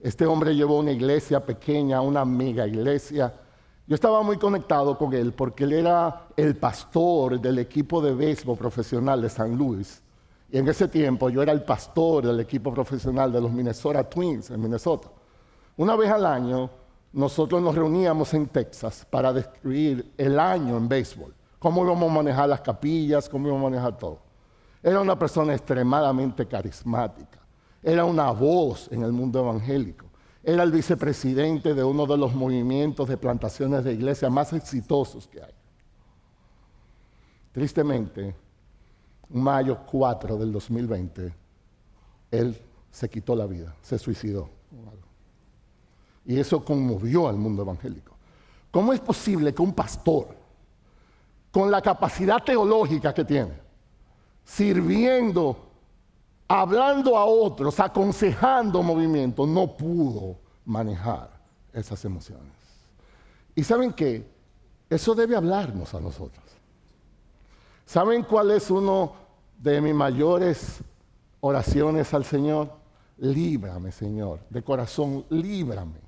Este hombre llevó una iglesia pequeña, una mega iglesia. Yo estaba muy conectado con él porque él era el pastor del equipo de béisbol profesional de San Luis. Y en ese tiempo yo era el pastor del equipo profesional de los Minnesota Twins en Minnesota. Una vez al año nosotros nos reuníamos en Texas para describir el año en béisbol. Cómo íbamos a manejar las capillas, cómo íbamos a manejar todo. Era una persona extremadamente carismática. Era una voz en el mundo evangélico. Era el vicepresidente de uno de los movimientos de plantaciones de iglesia más exitosos que hay. Tristemente, mayo 4 del 2020, él se quitó la vida, se suicidó. Y eso conmovió al mundo evangélico. ¿Cómo es posible que un pastor, con la capacidad teológica que tiene, sirviendo, hablando a otros, aconsejando movimientos, no pudo manejar esas emociones? Y ¿saben qué? Eso debe hablarnos a nosotros. ¿Saben cuál es uno de mis mayores oraciones al Señor? Líbrame, Señor, de corazón, líbrame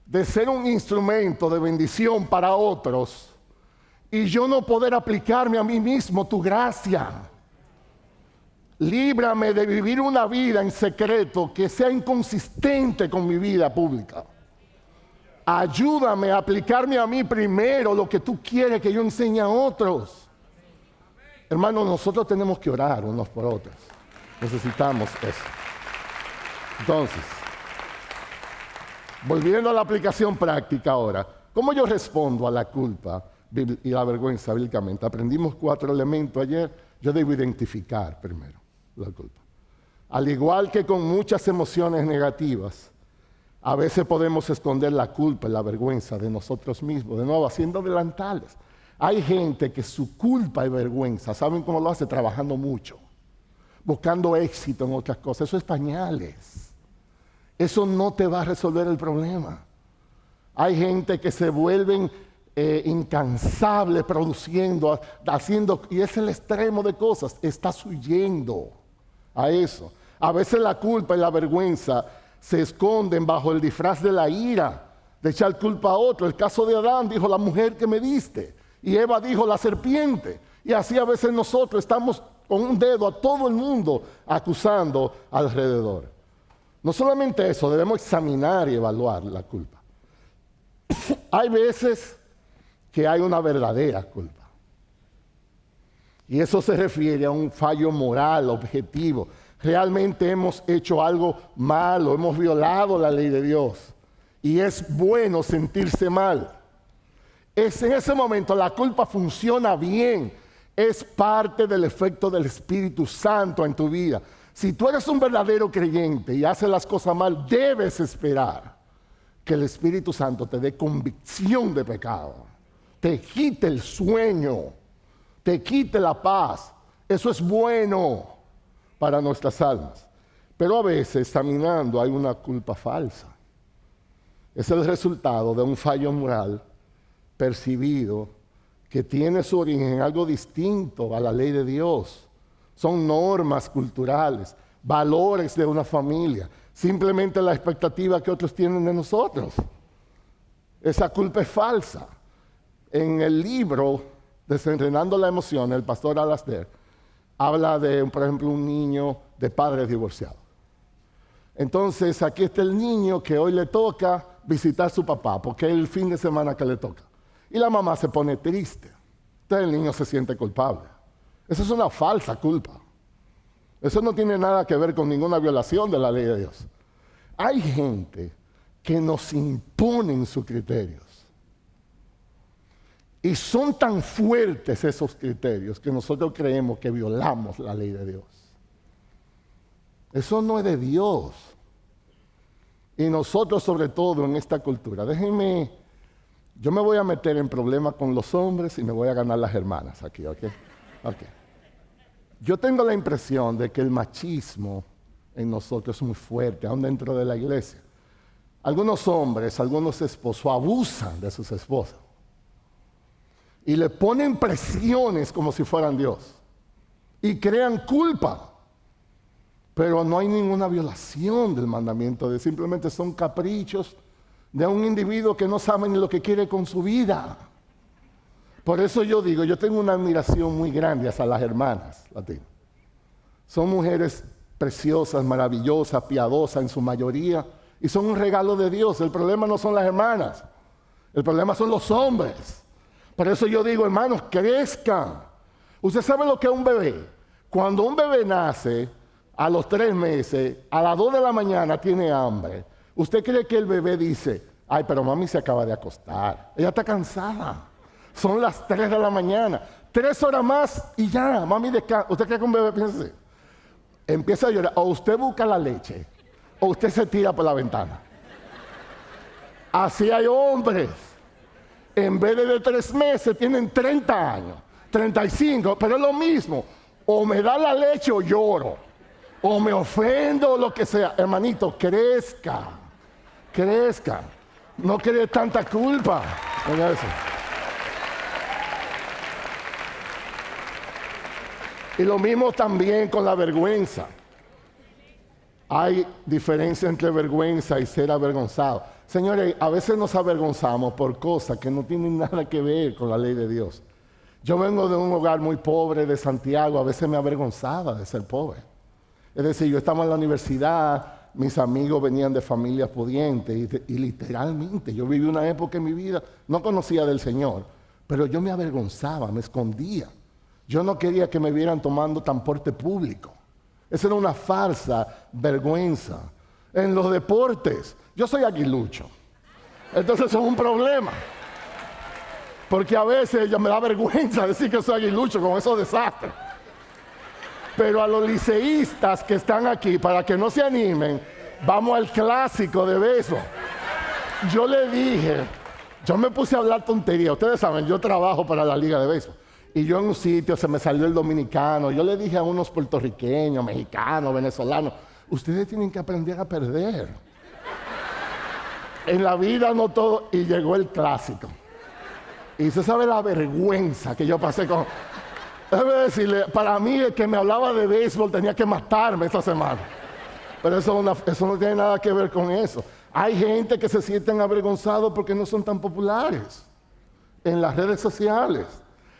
de ser un instrumento de bendición para otros y yo no poder aplicarme a mí mismo tu gracia. Líbrame de vivir una vida en secreto que sea inconsistente con mi vida pública. Ayúdame a aplicarme a mí primero lo que tú quieres que yo enseñe a otros. Hermanos, nosotros tenemos que orar unos por otros. Necesitamos eso. Entonces, volviendo a la aplicación práctica ahora, ¿cómo yo respondo a la culpa y la vergüenza bíblicamente? Aprendimos 4 elementos ayer. Yo debo identificar primero la culpa. Al igual que con muchas emociones negativas, a veces podemos esconder la culpa y la vergüenza de nosotros mismos, de nuevo, haciendo delantales. Hay gente que su culpa y vergüenza, ¿saben cómo lo hace? Trabajando mucho, buscando éxito en otras cosas. Eso es pañales. Eso no te va a resolver el problema. Hay gente que se vuelven incansables produciendo, haciendo, y es el extremo de cosas. Estás huyendo a eso. A veces la culpa y la vergüenza se esconden bajo el disfraz de la ira, de echar culpa a otro. El caso de Adán dijo, la mujer que me diste. Y Eva dijo, la serpiente. Y así a veces nosotros estamos con un dedo a todo el mundo acusando alrededor. No solamente eso, debemos examinar y evaluar la culpa. Hay veces que hay una verdadera culpa. Y eso se refiere a un fallo moral, objetivo. Realmente hemos hecho algo malo, hemos violado la ley de Dios. Y es bueno sentirse mal. En ese momento la culpa funciona bien. Es parte del efecto del Espíritu Santo en tu vida. Si tú eres un verdadero creyente y haces las cosas mal, debes esperar que el Espíritu Santo te dé convicción de pecado, te quite el sueño, te quite la paz. Eso es bueno para nuestras almas. Pero a veces, examinando, hay una culpa falsa. Es el resultado de un fallo moral percibido que tiene su origen en algo distinto a la ley de Dios. Son normas culturales, valores de una familia, simplemente la expectativa que otros tienen de nosotros. Esa culpa es falsa. En el libro Desenredando la Emoción, el pastor Alasdair habla de, por ejemplo, un niño de padres divorciados. Entonces, aquí está el niño que hoy le toca visitar a su papá, porque es el fin de semana que le toca. Y la mamá se pone triste. Entonces el niño se siente culpable. Eso es una falsa culpa. Eso no tiene nada que ver con ninguna violación de la ley de Dios. Hay gente que nos imponen sus criterios. Y son tan fuertes esos criterios que nosotros creemos que violamos la ley de Dios. Eso no es de Dios. Y nosotros, sobre todo en esta cultura, yo me voy a meter en problemas con los hombres y me voy a ganar las hermanas aquí, ¿ok? Yo tengo la impresión de que el machismo en nosotros es muy fuerte, aún dentro de la iglesia. Algunos hombres, algunos esposos abusan de sus esposas y le ponen presiones como si fueran Dios y crean culpa. Pero no hay ninguna violación del mandamiento de Dios, simplemente son caprichos de un individuo que no sabe ni lo que quiere con su vida. Por eso yo digo, yo tengo una admiración muy grande hacia las hermanas latinas. Son mujeres preciosas, maravillosas, piadosas en su mayoría, y son un regalo de Dios. El problema no son las hermanas, el problema son los hombres. Por eso yo digo, hermanos, crezcan. Usted sabe lo que es un bebé. Cuando un bebé nace, a los 3 meses, a las 2 de la mañana tiene hambre. ¿Usted cree que el bebé dice, ay, pero mami se acaba de acostar? Ella está cansada. Son las 3 de la mañana. 3 horas más y ya, mami descansa. ¿Usted cree que un bebé piensa así? Empieza a llorar. O usted busca la leche, o usted se tira por la ventana. Así hay hombres. En vez de 3 meses, tienen 30 años, 35, pero es lo mismo. O me da la leche o lloro. O me ofendo o lo que sea. Hermanito, crezca. Crezca. No cree tanta culpa en eso. Y lo mismo también con la vergüenza. Hay diferencia entre vergüenza y ser avergonzado. Señores, a veces nos avergonzamos por cosas que no tienen nada que ver con la ley de Dios. Yo vengo de un hogar muy pobre de Santiago, a veces me avergonzaba de ser pobre. Es decir, yo estaba en la universidad, mis amigos venían de familias pudientes y literalmente yo viví una época en mi vida, no conocía del Señor, pero yo me avergonzaba, me escondía. Yo no quería que me vieran tomando transporte público. Esa era una falsa vergüenza. En los deportes, yo soy aguilucho. Entonces eso es un problema. Porque a veces ya me da vergüenza decir que soy aguilucho con esos desastres. Pero a los liceístas que están aquí, para que no se animen, vamos al clásico de béisbol. Yo le dije, yo me puse a hablar tontería. Ustedes saben, yo trabajo para la liga de béisbol. Y yo en un sitio se me salió el dominicano. Yo le dije a unos puertorriqueños, mexicanos, venezolanos, ustedes tienen que aprender a perder. En la vida no todo. Y llegó el clásico. Y usted sabe la vergüenza que yo pasé con... Déjeme decirle, para mí el que me hablaba de béisbol tenía que matarme esta semana. Pero eso no tiene nada que ver con eso. Hay gente que se sienten avergonzados porque no son tan populares en las redes sociales.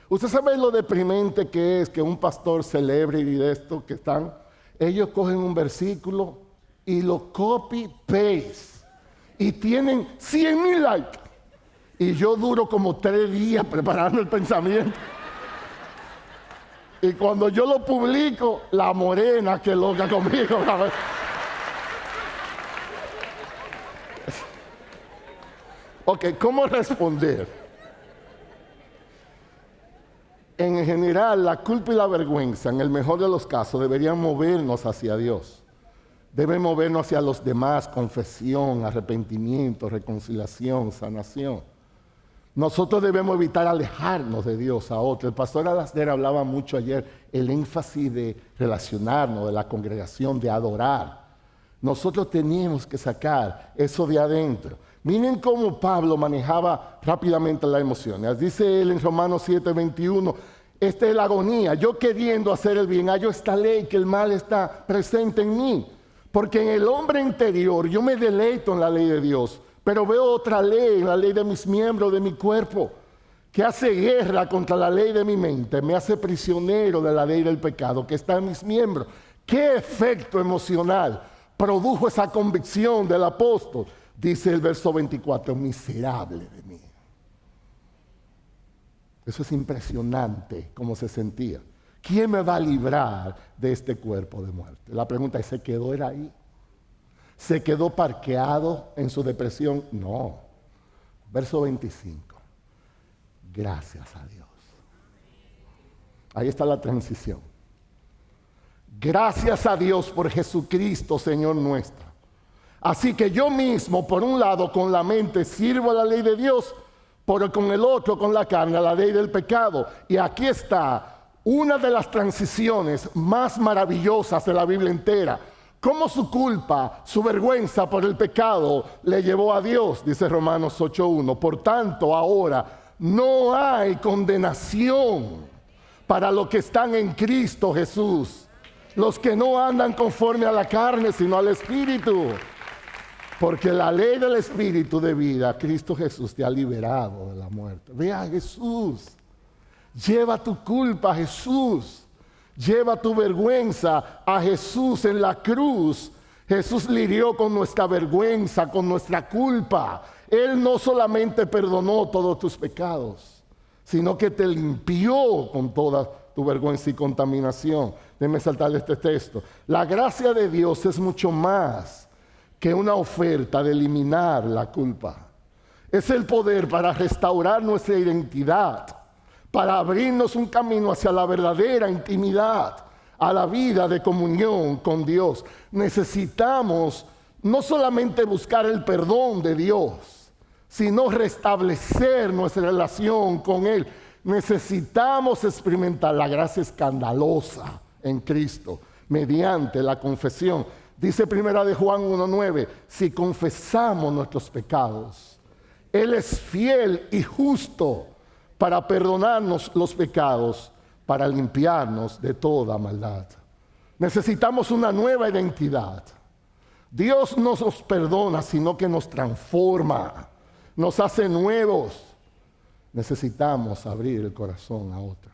Usted sabe lo deprimente que es que un pastor celebre y de esto que están, ellos cogen un versículo y lo copy-paste y tienen 100,000 likes. Y yo duro como 3 días preparando el pensamiento. Y cuando yo lo publico, la morena que loca conmigo. Ok, ¿cómo responder? En general, la culpa y la vergüenza, en el mejor de los casos, deberían movernos hacia Dios. Deben movernos hacia los demás, confesión, arrepentimiento, reconciliación, sanación. Nosotros debemos evitar alejarnos de Dios a otros. El pastor Alasdair hablaba mucho ayer, el énfasis de relacionarnos, de la congregación, de adorar. Nosotros teníamos que sacar eso de adentro. Miren cómo Pablo manejaba rápidamente las emociones. Dice él en Romanos 7:21, esta es la agonía. Yo queriendo hacer el bien, hallo esta ley que el mal está presente en mí. Porque en el hombre interior yo me deleito en la ley de Dios, pero veo otra ley, la ley de mis miembros, de mi cuerpo, que hace guerra contra la ley de mi mente, me hace prisionero de la ley del pecado que está en mis miembros. ¿Qué efecto emocional produjo esa convicción del apóstol? Dice el verso 24, miserable de mí. Eso es impresionante cómo se sentía. ¿Quién me va a librar de este cuerpo de muerte? La pregunta es, ¿se quedó él ahí? ¿Se quedó parqueado en su depresión? No. Verso 25. Gracias a Dios. Ahí está la transición. Gracias a Dios por Jesucristo, Señor nuestro. Así que yo mismo, por un lado, con la mente sirvo a la ley de Dios, pero con el otro, con la carne, a la ley del pecado. Y aquí está una de las transiciones más maravillosas de la Biblia entera. Cómo su culpa, su vergüenza por el pecado le llevó a Dios, dice Romanos 8:1. Por tanto, ahora no hay condenación para los que están en Cristo Jesús. Los que no andan conforme a la carne, sino al Espíritu. Porque la ley del Espíritu de vida, Cristo Jesús, te ha liberado de la muerte. Ve a Jesús. Lleva tu culpa a Jesús. Lleva tu vergüenza a Jesús en la cruz. Jesús lidió con nuestra vergüenza, con nuestra culpa. Él no solamente perdonó todos tus pecados, sino que te limpió con toda tu vergüenza y contaminación. Déjame saltar este texto. La gracia de Dios es mucho más que una oferta de eliminar la culpa. Es el poder para restaurar nuestra identidad, para abrirnos un camino hacia la verdadera intimidad, a la vida de comunión con Dios. Necesitamos no solamente buscar el perdón de Dios, sino restablecer nuestra relación con Él. Necesitamos experimentar la gracia escandalosa en Cristo mediante la confesión. Dice primera de Juan 1:9, si confesamos nuestros pecados, Él es fiel y justo para perdonarnos los pecados, para limpiarnos de toda maldad. Necesitamos una nueva identidad. Dios no nos perdona, sino que nos transforma, nos hace nuevos. Necesitamos abrir el corazón a otros.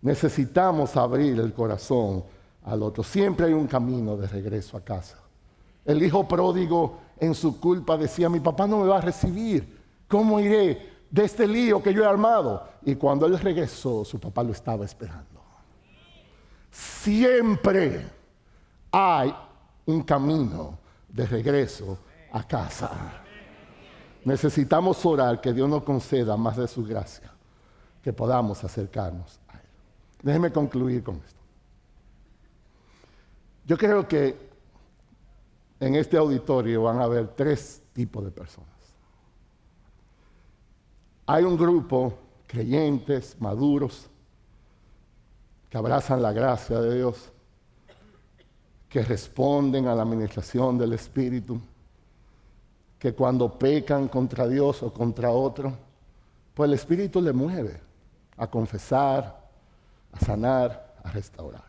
Necesitamos abrir el corazón al otro. Siempre hay un camino de regreso a casa. El hijo pródigo en su culpa decía, mi papá no me va a recibir. ¿Cómo iré de este lío que yo he armado? Y cuando él regresó, su papá lo estaba esperando. Siempre hay un camino de regreso a casa. Necesitamos orar que Dios nos conceda más de su gracia, que podamos acercarnos a Él. Déjenme concluir con esto. Yo creo que en este auditorio van a haber 3 tipos de personas. Hay un grupo, creyentes, maduros, que abrazan la gracia de Dios, que responden a la administración del Espíritu, que cuando pecan contra Dios o contra otro, pues el Espíritu le mueve a confesar, a sanar, a restaurar.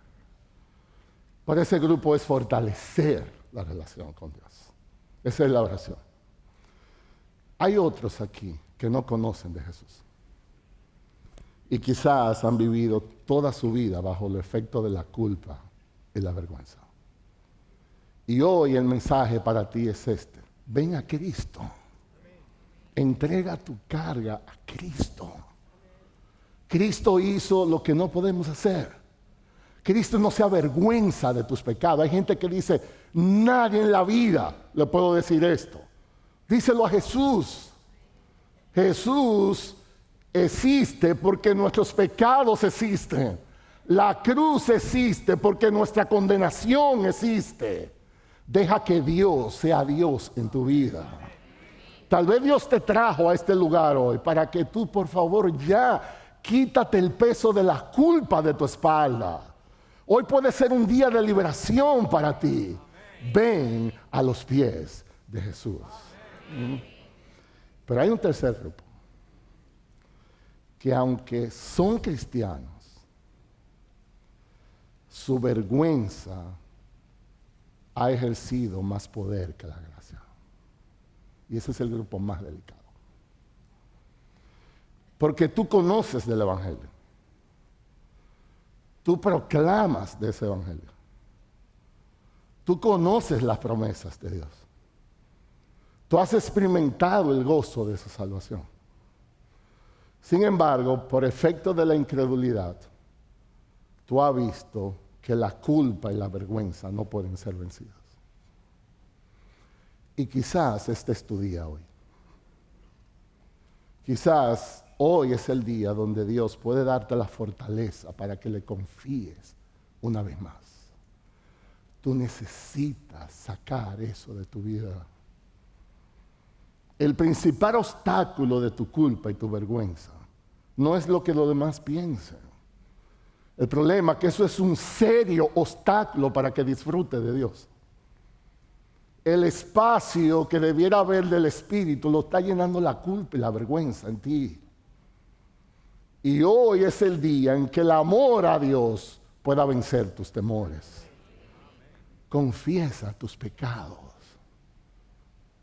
Por ese grupo es fortalecer la relación con Dios. Esa es la oración. Hay otros aquí que no conocen de Jesús y quizás han vivido toda su vida bajo el efecto de la culpa y la vergüenza. Y hoy el mensaje para ti es este. Ven a Cristo. Entrega tu carga a Cristo. Cristo hizo lo que no podemos hacer. Cristo no se avergüenza de tus pecados. Hay gente que dice, nadie en la vida le puedo decir esto. Díselo a Jesús. Jesús existe porque nuestros pecados existen. La cruz existe porque nuestra condenación existe. Deja que Dios sea Dios en tu vida. Tal vez Dios te trajo a este lugar hoy para que tú, por favor, ya quítate el peso de la culpa de tu espalda. Hoy puede ser un día de liberación para ti. Ven a los pies de Jesús. Pero hay un tercer grupo que aunque son cristianos, su vergüenza ha ejercido más poder que la gracia. Y ese es el grupo más delicado. Porque tú conoces del Evangelio. Tú proclamas de ese Evangelio. Tú conoces las promesas de Dios. Tú has experimentado el gozo de esa salvación. Sin embargo, por efecto de la incredulidad, tú has visto que la culpa y la vergüenza no pueden ser vencidas. Y quizás este es tu día hoy. Quizás hoy es el día donde Dios puede darte la fortaleza para que le confíes una vez más. Tú necesitas sacar eso de tu vida. El principal obstáculo de tu culpa y tu vergüenza no es lo que los demás piensan. El problema es que eso es un serio obstáculo para que disfrute de Dios. El espacio que debiera haber del Espíritu lo está llenando la culpa y la vergüenza en ti. Y hoy es el día en que el amor a Dios pueda vencer tus temores. Confiesa tus pecados.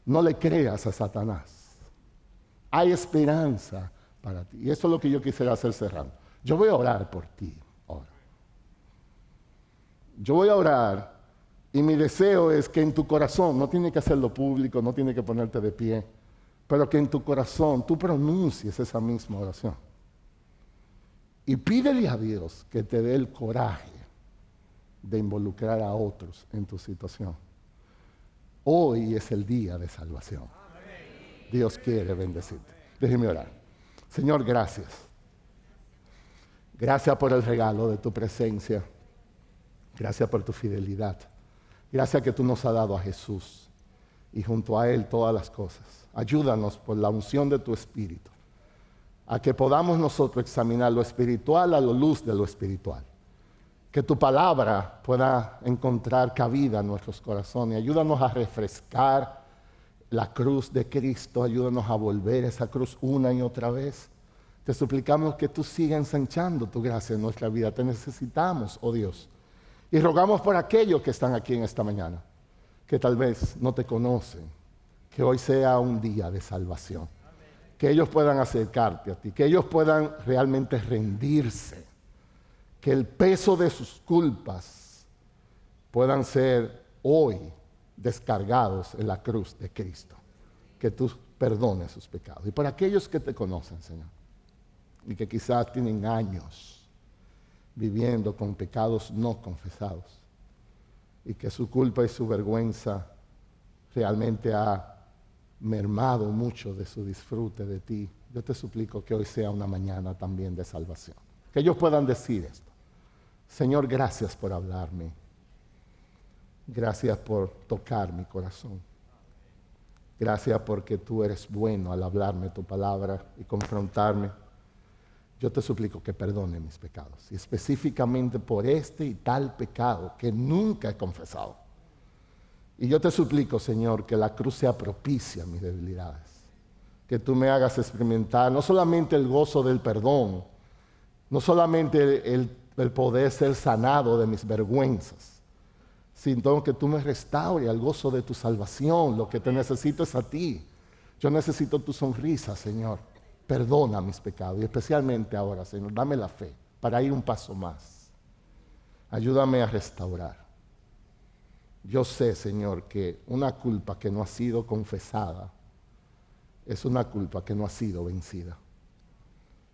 No le creas a Satanás. Hay esperanza para ti. Y eso es lo que yo quisiera hacer cerrando. Yo voy a orar por ti ahora. Yo voy a orar y mi deseo es que en tu corazón, no tiene que hacerlo público, no tiene que ponerte de pie, pero que en tu corazón tú pronuncies esa misma oración. Y pídele a Dios que te dé el coraje de involucrar a otros en tu situación. Hoy es el día de salvación. Dios quiere bendecirte. Déjeme orar. Señor, gracias. Gracias por el regalo de tu presencia. Gracias por tu fidelidad. Gracias que tú nos has dado a Jesús y junto a Él todas las cosas. Ayúdanos por la unción de tu Espíritu a que podamos nosotros examinar lo espiritual a la luz de lo espiritual. Que tu palabra pueda encontrar cabida en nuestros corazones. Ayúdanos a refrescar la cruz de Cristo. Ayúdanos a volver esa cruz una y otra vez. Te suplicamos que tú sigas ensanchando tu gracia en nuestra vida. Te necesitamos, oh Dios. Y rogamos por aquellos que están aquí en esta mañana, que tal vez no te conocen, que hoy sea un día de salvación. Que ellos puedan acercarte a ti, que ellos puedan realmente rendirse, que el peso de sus culpas puedan ser hoy descargados en la cruz de Cristo. Que tú perdones sus pecados. Y por aquellos que te conocen, Señor, y que quizás tienen años viviendo con pecados no confesados, y que su culpa y su vergüenza realmente ha mermado mucho de su disfrute de ti, yo te suplico que hoy sea una mañana también de salvación. Que ellos puedan decir esto: Señor, gracias por hablarme. Gracias por tocar mi corazón. Gracias porque tú eres bueno al hablarme tu palabra y confrontarme. Yo te suplico que perdone mis pecados, y específicamente por este y tal pecado que nunca he confesado. Y yo te suplico, Señor, que la cruz sea propicia a mis debilidades. Que tú me hagas experimentar no solamente el gozo del perdón, no solamente el poder ser sanado de mis vergüenzas, sino que tú me restaures al gozo de tu salvación. Lo que te necesito es a ti. Yo necesito tu sonrisa, Señor. Perdona mis pecados, y especialmente ahora, Señor, dame la fe para ir un paso más. Ayúdame a restaurar. Yo sé, Señor, que una culpa que no ha sido confesada es una culpa que no ha sido vencida.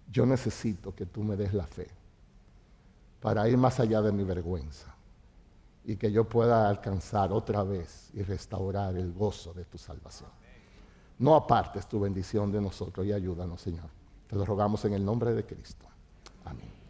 Yo necesito que tú me des la fe para ir más allá de mi vergüenza y que yo pueda alcanzar otra vez y restaurar el gozo de tu salvación. No apartes tu bendición de nosotros y ayúdanos, Señor. Te lo rogamos en el nombre de Cristo. Amén.